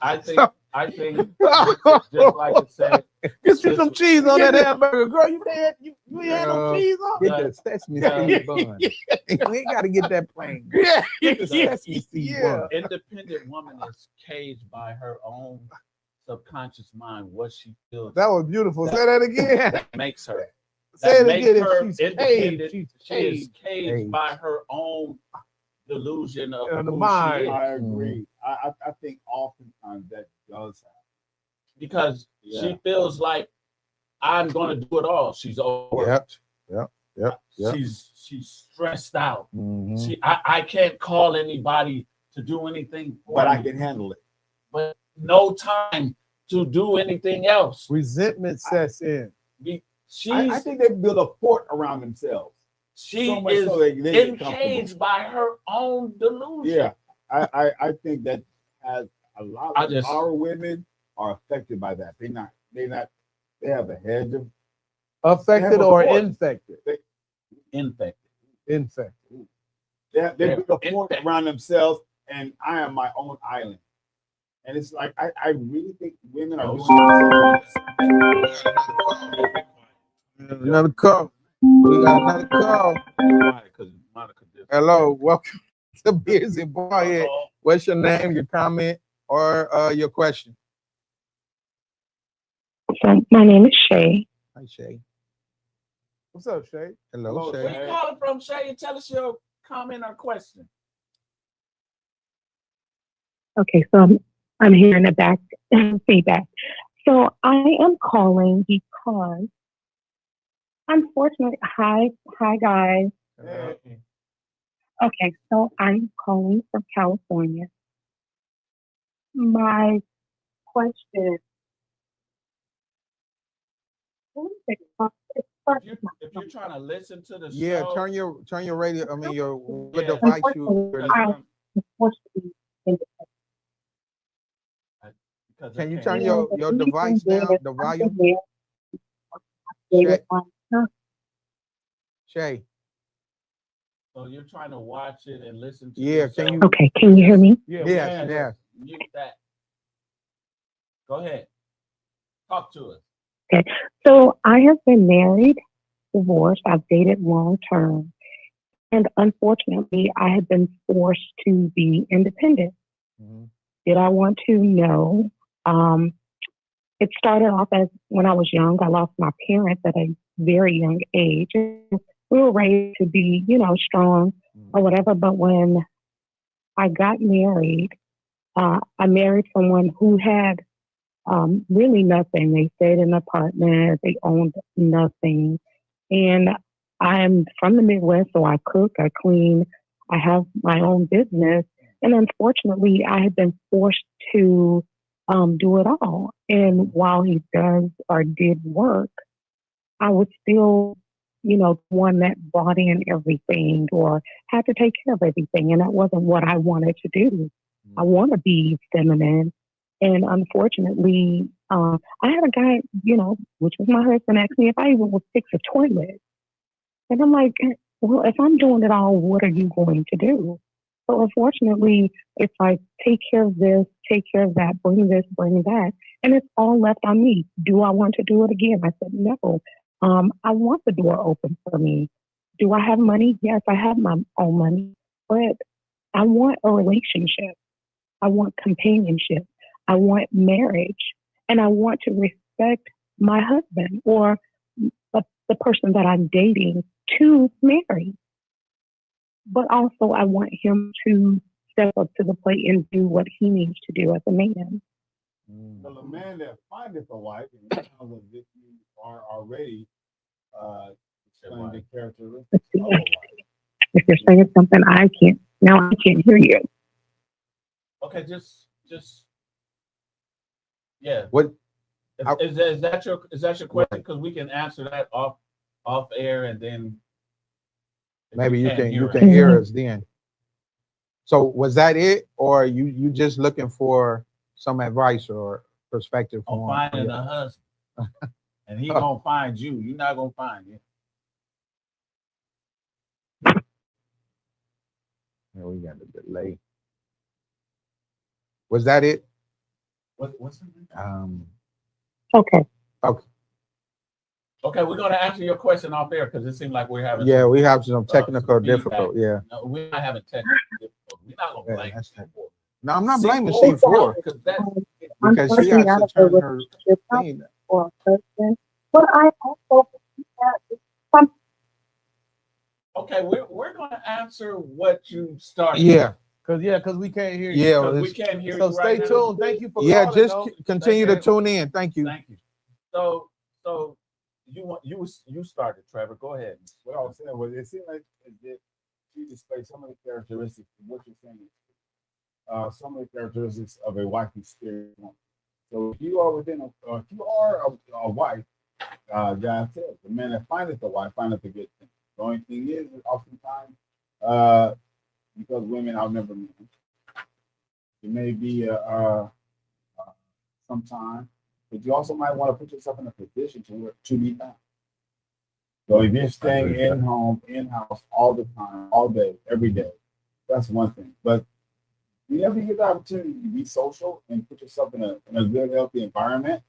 I think just like it said, get you some cheese on that hamburger, girl. You ain't had no cheese on. Get the sesame seed bun. You ain't got to get that plain. Yeah, Get the sesame seed bun. independent woman is caged by her own subconscious mind. What she feels That was beautiful. Say that again. makes her. Say it makes again. her She's independent. caged. She is caged by her own delusion of the who mind. she is. I agree. I think oftentimes that does happen. Because she feels like I'm going to do it all. She's overworked. Yep. She's stressed out. I can't call anybody to do anything, But I can handle it. But no time to do anything else. Resentment sets in. I think they build a fort around themselves. She So much is so they get comfortable. encaged by her own delusion. Yeah, I think that has a lot of our women are affected by that. They have a hedge of Affected or infected? Infected. Infected. They build a fort around themselves, and I am my own island. And it's like I really think women are doing this. Another call. We got another call. Hello, welcome to Beers and Barhead. What's your name, your comment, or your question? So my name is Shay. Hi, Shay. What's up, Shay? Hello, Shay. Where you calling from, Shay? And tell us your comment or question. Okay, so I'm hearing the back feedback. So I am calling because, unfortunately, hi guys. Okay, so I'm calling from California. My question. If you're trying to listen to the Yeah, show, turn your radio. I mean your device. Can you turn your device down? The volume. Shay. So you're trying to watch it and listen to Yeah, the can show? you? Okay, can you hear me? Yeah. Mute that. Go ahead. Talk to us. Okay, so I have been married, divorced, I've dated long term, and unfortunately, I have been forced to be independent. Did I want to? No. It started off as when I was young. I lost my parents at a very young age. We were raised to be, strong or whatever. But when I got married, I married someone who had really nothing. They stayed in an apartment. They owned nothing. And I'm from the Midwest, so I cook, I clean, I have my own business. And unfortunately, I had been forced to do it all. And while he does or did work, I was still, one that brought in everything or had to take care of everything. And that wasn't what I wanted to do. I want to be feminine. And unfortunately, I had a guy, which was my husband, ask me if I even would fix a toilet. And I'm like, well, if I'm doing it all, what are you going to do? So unfortunately, it's like, take care of this, take care of that, bring this, bring that. And it's all left on me. Do I want to do it again? I said, no. I want the door open for me. Do I have money? Yes, I have my own money, but I want a relationship. I want companionship. I want marriage. And I want to respect my husband or the person that I'm dating to marry. But also, I want him to step up to the plate and do what he needs to do as a man. Well, a man that findeth a wife, and it sounds as if you are already explaining the characteristics of a wife. If you're saying something, I can't hear you. Okay, just yeah. What? Is that your question? Because we can answer that off air, and then if Maybe you can't can hear us then. So was that it, or you just looking for some advice or perspective on from finding a husband, and he gonna find you. You're not gonna find him. Yeah, we got a delay. Was that it? What's the name? Okay. Okay, we're gonna answer your question off air because it seems like we're having We have some technical feedback. difficulty. Yeah. No, we're not having technical difficulty. We're not gonna blame C4. No, I'm not blaming C4 C4 because because she has to turn her thing. For a person, but I also okay, we're gonna answer what you started. Yeah. Because we can't hear you. Yeah. Because we can't hear So you stay right now. tuned. Thank you for Yeah. calling, Just though. continue Thank to you. tune in. Thank you. Thank you. So you started, Trevor. Go ahead. What I was saying was, it seemed like she displayed some of the characteristics of what you're saying. Some of the characteristics of a wifey spirit. So if you are if you are a wife, God says, the man that findeth a wife findeth a good thing. The only thing is, oftentimes, because women outnumber men, it may be sometime, but you also might want to put yourself in a position to be found. So if you're staying in-house all the time, all day, every day, that's one thing. But whenever you get the opportunity to be social and put yourself in a good, healthy environment,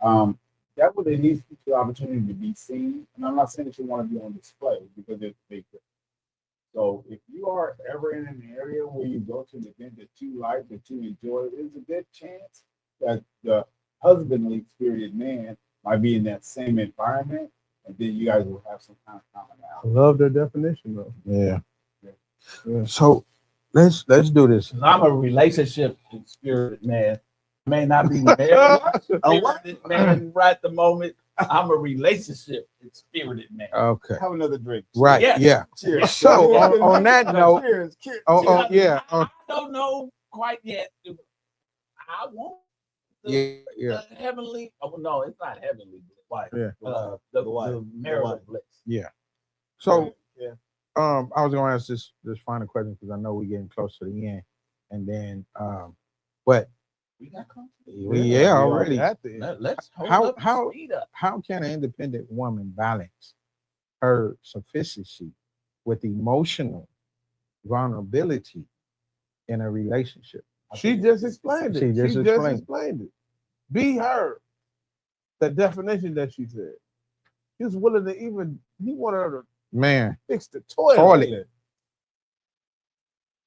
that would at least give you the opportunity to be seen. And I'm not saying that you want to be on display because it's big. So if you are ever in an area where you go to an event that you like, that you enjoy, there's a good chance that the husbandly spirited man might be in that same environment, and then you guys will have some kind of I commonality. love their definition, though. Yeah. So let's do this. I'm a relationship spirited man. May not be married, spirited man right at the moment. I'm a relationship spirited man. Okay. Have another drink. Right. Yes. Yeah. Cheers. So on that note, cheers. I don't know quite yet. I want yeah. the heavenly. Oh no, it's not heavenly. Like Yeah. the marital bliss. Yeah. So Yeah. I was gonna ask this final question because I know we're getting close to the end, and then but We got close. already. Let's hold How- up how- the speed up. How can an independent woman balance her sufficiency with emotional vulnerability in a relationship? She just explained it. She just explained it. Be her. The definition that she said. He was willing to he wanted her to Man, fix the toilet.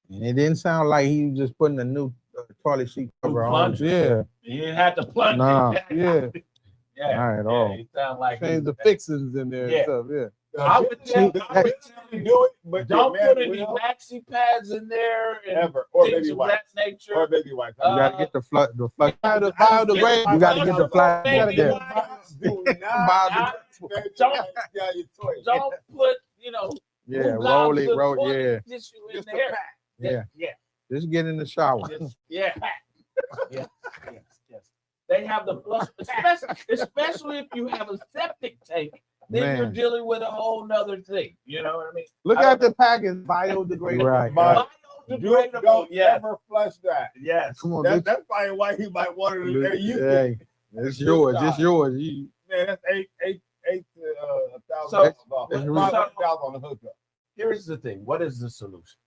and it didn't sound like he was just putting a new toilet seat cover on. plunger. Yeah, You didn't have to plunge. Nah. it. yeah. Yeah. Not at all. It sound like Change the fixings in there Yeah. and stuff. Yeah. I would tell do it, but don't your man put any will maxi pads in there and ever or things baby of wipe that nature. or baby wipe. You gotta get the flush. Buy the rain. You gotta get the flat. Baby Yeah. wipes. Do Buy not the- Don't put, Yeah, blue roll globs it, of roll. toilet Yeah, tissue in Just a there. pack. yeah. Yeah. Just get in the shower. Yeah. Yes. They have the flush, especially if you have a septic tank then you're Man. dealing with a whole nother thing. You know what I mean? Look I at the package, biodegradable. Right. Biodegradable. Don't Yes. ever flush that. Yes. Come on, That's probably why he might want to. Hey, you Hey, it's yours. It's yours. You, man, that's eight to So- $1,000 off. that's $500 on the hookup. Here's the thing. What is the solution?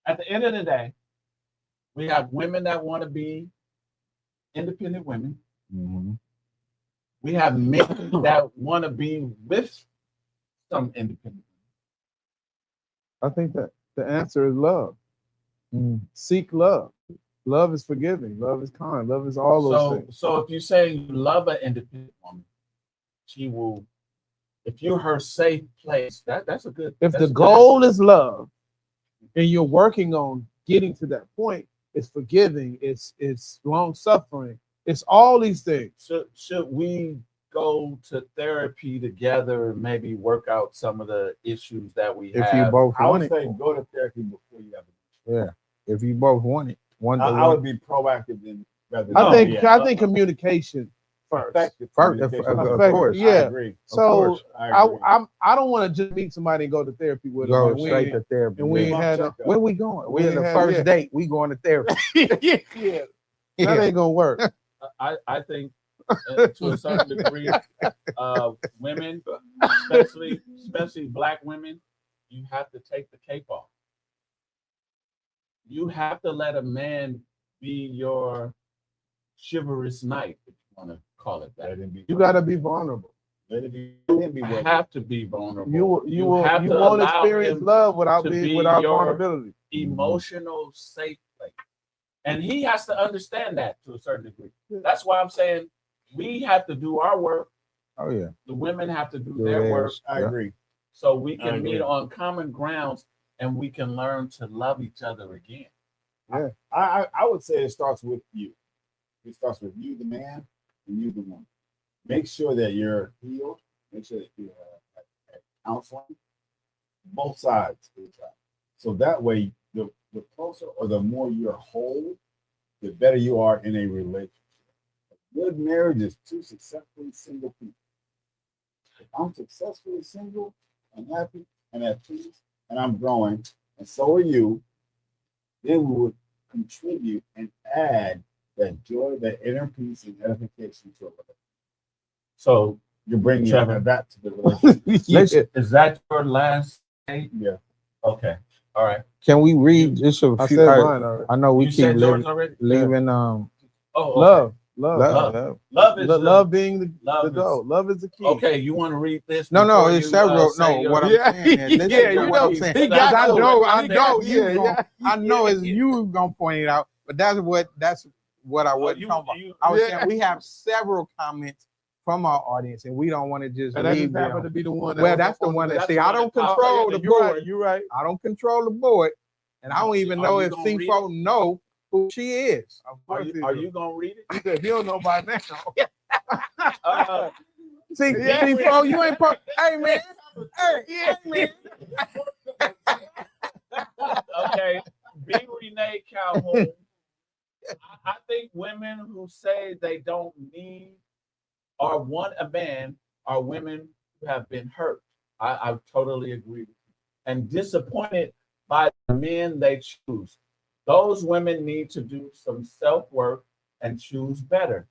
At the end of the day, we have women that want to be independent women. We have men that want to be with some independent. I think that the answer is love. Mm. Seek love. Love is forgiving. Love is kind. Love is all those things. So if you say you love an independent woman, she will. If you're her safe place, that's a good. If that's the a good goal is love, and you're working on getting to that point, it's forgiving. It's long suffering. It's all these things. should we go to therapy together and maybe work out some of the issues that we if have? you both I want would it, say go to therapy before you have it. yeah. If you both want it, I would be proactive in rather than I think communication first. effective. First, communication. of Effective, course. yeah. I agree. So I agree. I don't want to just meet somebody and go to therapy with go them. straight to therapy. and we Yeah. ain't had a, Check-up. Where we going? We We in the had- first yeah. date. We going to therapy. yeah. That ain't gonna work. I think to a certain degree, women, especially Black women, you have to take the cape off. You have to let a man be your chivalrous knight, if you want to call it that. Let him be. You gotta be vulnerable. Let him be. Let him be. You what- have to be vulnerable. You have to won't allow experience him love without to be without your- vulnerability. emotional safe place. And he has to understand that to a certain degree. That's why I'm saying we have to do our work. Oh yeah. The women have to do Do their work theirs. I Yeah. agree. so we I can agree. meet on common grounds and we can learn to love each other again. I would say it starts with you. It starts with you, the man, and you, the woman. Make sure that you're healed. Make sure that you're at counseling, both sides. So that way, the closer or the more you're whole, the better you are in a relationship. A good marriage is two successfully single people. If I'm successfully single, I'm happy and at peace, and I'm growing, and so are you, then we would contribute and add that joy, that inner peace and edification to it. So you're bringing Trevor. that to the relationship. Is that your last date? Yeah. Okay. All right. Can we read just a I few? said mine already. I know we You keep said yours leaving, already? leaving Oh, okay. Love. love. Love is Love being the love is- goal. Love is the key. Okay, you want to read this? No, before it's you, several. say No, your- what I'm Yeah. saying is, listen Yeah, to you what know, I'm saying. he Because got I to know, it. I He know got- you yeah, gonna, yeah. I know it's you gonna point it out, but that's what I was you- talking about. you- I was Yeah. saying we have several comments from our audience, and we don't want to just And that leave just happened to them. be the one. Well, that's the one that see. I don't control the You're right. board. You're right. I don't control the board, and I don't even Are know you if gonna read C4 know who she is. Of Are course you, are you gonna read it? He said he'll know by now. See, Yeah. C4, you ain't. Hey man, hey man. Okay, B. Renee Calhoun. I think women who say they don't need or want a man are women who have been hurt. I totally agree with you. And disappointed by the men they choose. Those women need to do some self-work and choose better.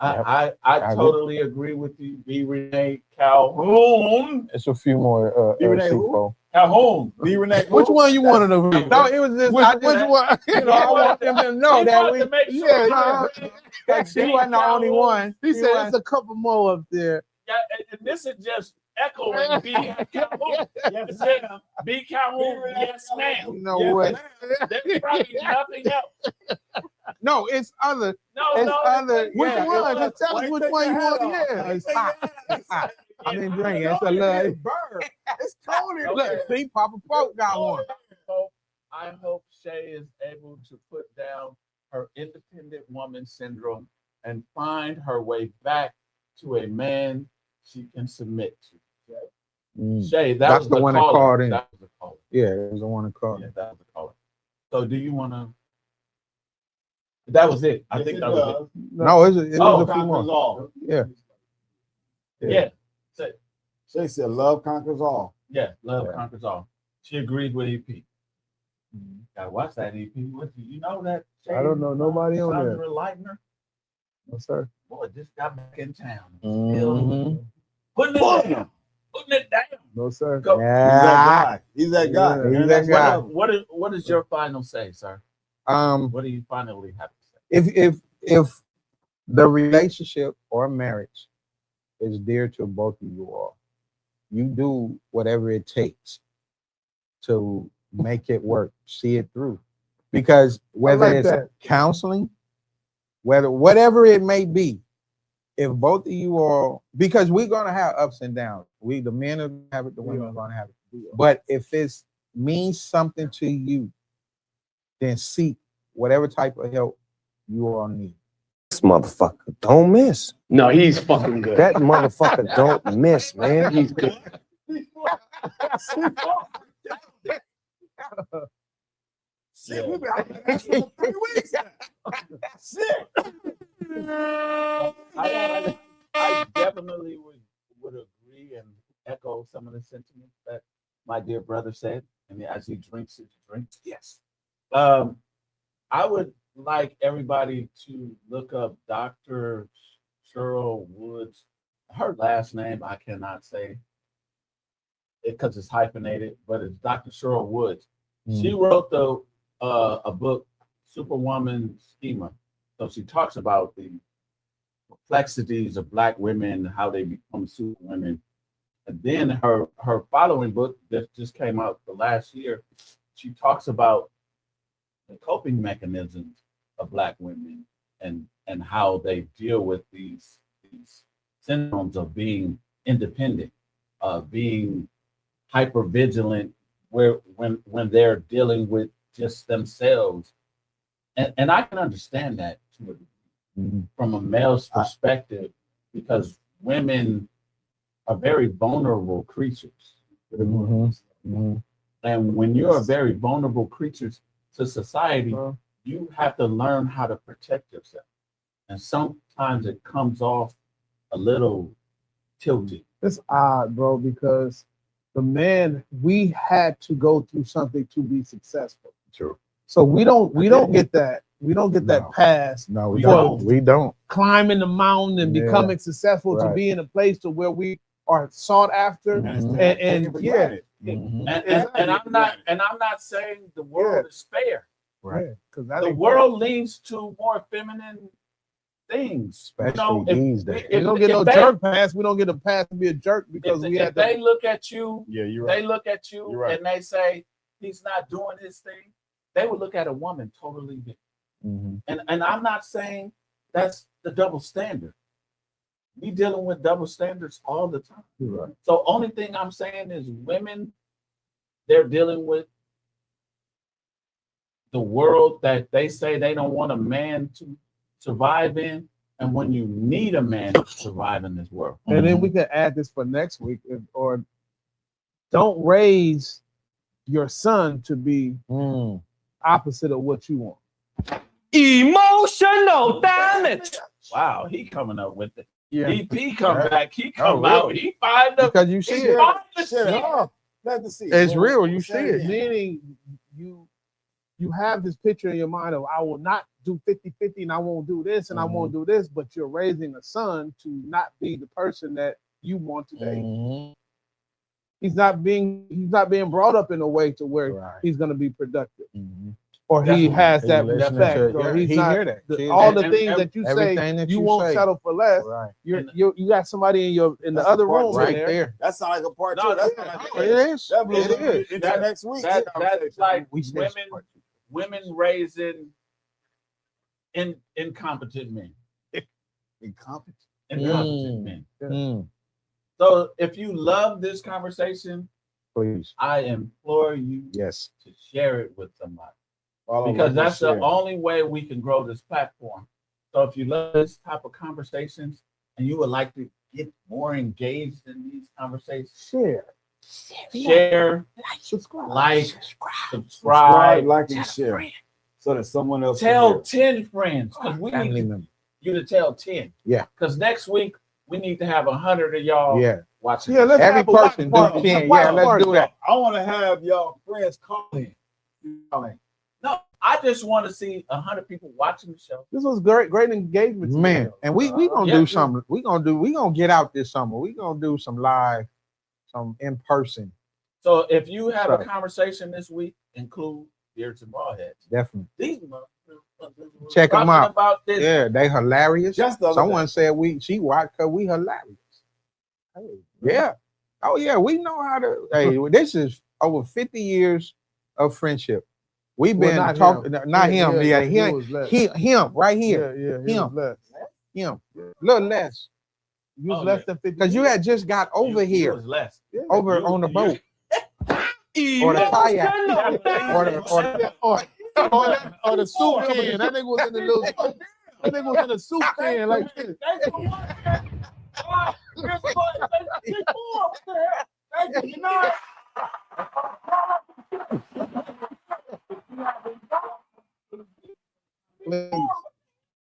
I agree. totally agree with you, B. Renee Calhoun. It's a few more. You Renee who? C4. Calhoun. Be Renee. Which one you wanted to read? No, it was just. Which, I which just one? you know, I want them to know He that wanted we. to make sure yeah, he yeah. read That she wasn't the only one. He said there's a couple more up there. Yeah, and this is just echoing B. Calhoun. Yes, ma'am. B. Calhoun, yes, ma'am. You know Yeah. what? There's probably nothing else. No, it's other. No, It's no. other. Which yeah, one? it's- Just tell us which one you want. Yeah. It's hot. It's hot. I didn't drink it. It's a little. It's Tony. Okay. Look, see, Papa Poke got one. So I hope Shay is able to put down her independent woman syndrome and find her way back to a man she can submit to. Shay, That's the one that caller. called in. That was the caller. Yeah, it was the one that called. Yeah, that was the caller. So do you want to? That was it. I think that was it. No, it was Oh, a few more. All. Yeah. Yeah. So, Shay said love conquers all. Yeah, love conquers all. She agreed with EP. Gotta watch that EP. What you know that? I don't know nobody on there. Sandra Lightner. No, sir. Boy, just got back in town. Mhm. Putting it down. Putting it down. No, sir. Go. Yeah. He's that guy. Yeah, he's that guy. What is your final say, sir? What do you finally have to say? If the relationship or marriage is dear to both of you all, you do whatever it takes to make it work, see it through. Because whether like it's that. counseling, whatever it may be, if both of you all, because we're gonna have ups and downs. The men are gonna have it, the women are gonna have it. But if it means something to you, then seek whatever type of help you all need. This motherfucker don't miss. No, he's fucking good. That motherfucker don't miss, man. He's good. I definitely would agree and echo some of the sentiments that my dear brother said. And as he drinks his drinks, yes. I would like everybody to look up Dr. Cheryl Woods. Her last name I cannot say it because it's hyphenated, but it's Dr. Cheryl Woods. She wrote a book, Superwoman Schema. So she talks about the complexities of Black women, how they become superwomen. And then her following book that just came out the last year, she talks about the coping mechanisms of Black women and how they deal with these syndromes of being independent, being hyper vigilant, when they're dealing with just themselves. And I can understand that to a degree from a male's perspective, because women are very vulnerable creatures. And when you're a very vulnerable creature to society, you have to learn how to protect yourself. And sometimes it comes off a little tilted. It's odd, bro, because the man, we had to go through something to be successful. True. So we don't get that. We don't get that No. pass. No, we Well, don't. We don't. Climbing the mountain and Yeah. becoming successful to Right. be in a place to where we are sought after. Mhm. And yeah, Mhm. And I'm not saying the world is fair. Right. because The world leans to more feminine things. Especially these days. we don't get no jerk pass. We don't get a pass to be a jerk because we if had they to. look at you, Yeah, you're they right. look at you You're right. and they say he's not doing his thing. They would look at a woman totally different. Mhm. And I'm not saying that's the double standard. We dealing with double standards all the time. You're right. So only thing I'm saying is women, they're dealing with the world that they say they don't want a man to survive in. And when you need a man to survive in this world. And then we can add this for next week, or don't raise your son to be opposite of what you want. Emotional damage. Wow, he coming up with it. Yeah. EP come back, he come really? out, he find up. Because you see He it. find the Shut shit. up. Let the see. It's real. You see it. Meaning you have this picture in your mind of I will not do 50-50 and I won't do this and I won't do this, but you're raising a son to not be the person that you want today. Mhm. He's not being brought up in a way to where Right. he's going to be productive, Mhm. or he Definitely. has that He listening respect, to- or yeah, he's he not hear that. Kids- all the and- things and that you say everything that you you won't say. settle for less. Right. You got somebody in the That's other the part room Right in there. there. That sounds like a part No, two. That's that's- not Oh, like it is. that blew It is. into That- next week. That's like We said women raising incompetent men. incompetent. Incompetent men. Mm. So if you love this conversation, Please. I implore you Yes. to share it with somebody. All Because of that's us the only way we can grow this platform. So if you love this type of conversations and you would like to get more engaged in these conversations, share, Subscribe. like, subscribe, subscribe, like, and share, so that someone else tell can 10 friends, because we Family need member. you to tell 10. Yeah. Because next week we need to have 100 of y'all Yeah. watching. Yeah, let's Every have a watch person do party. 10. Watch Yeah, let's party. do that. I want to have y'all friends call in. No, I just want to see 100 people watching the show. This was great engagement. Man, today. and we gonna Yeah. do something. We gonna get out this summer. We gonna do some live, some in person. So if you have a Right. conversation this week, include Beards and Ballheads. Definitely. These motherfuckers Check 'em talking out. about this. Yeah, they hilarious. Just the other Someone said she watched because we hilarious. Hey, yeah. Oh yeah, we know how to. Hey, this is over 50 years of friendship. We've Well, been not talking. him. Not him. Yeah, he him. was less. Him right here. Yeah, he Him. was less. Him. Little less. You was Oh, less yeah. than 50. Because you had just got over You here, was less. Yeah. over you- on the you- boat, or the kayak, or the or the soup can. That nigga was in the little. That nigga was in a soup can like this.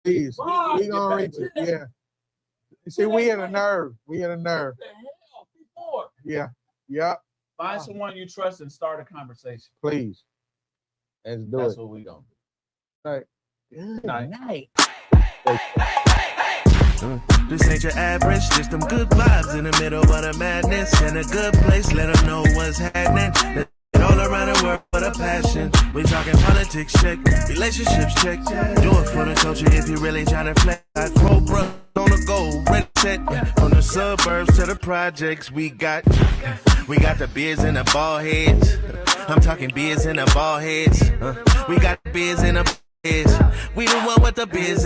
please. We gonna reach it. Yeah. You see, we had a nerve. We had a nerve. Yeah. Yeah. Find someone you trust and start a conversation. Please. Let's do That's it. what we gonna do. Right. Night. This ain't your average, just them good vibes in the middle of the madness. In a good place, let them know what's happening. Let it all around the world for the passion. We talking politics, check. Relationships, check. Do it for the culture if you really trying to flex. Like Cobra on the go, red set. From the suburbs to the projects, we got the beers and the ball heads. I'm talking beers and the ball heads. We got beers and the heads. We the one with the beers.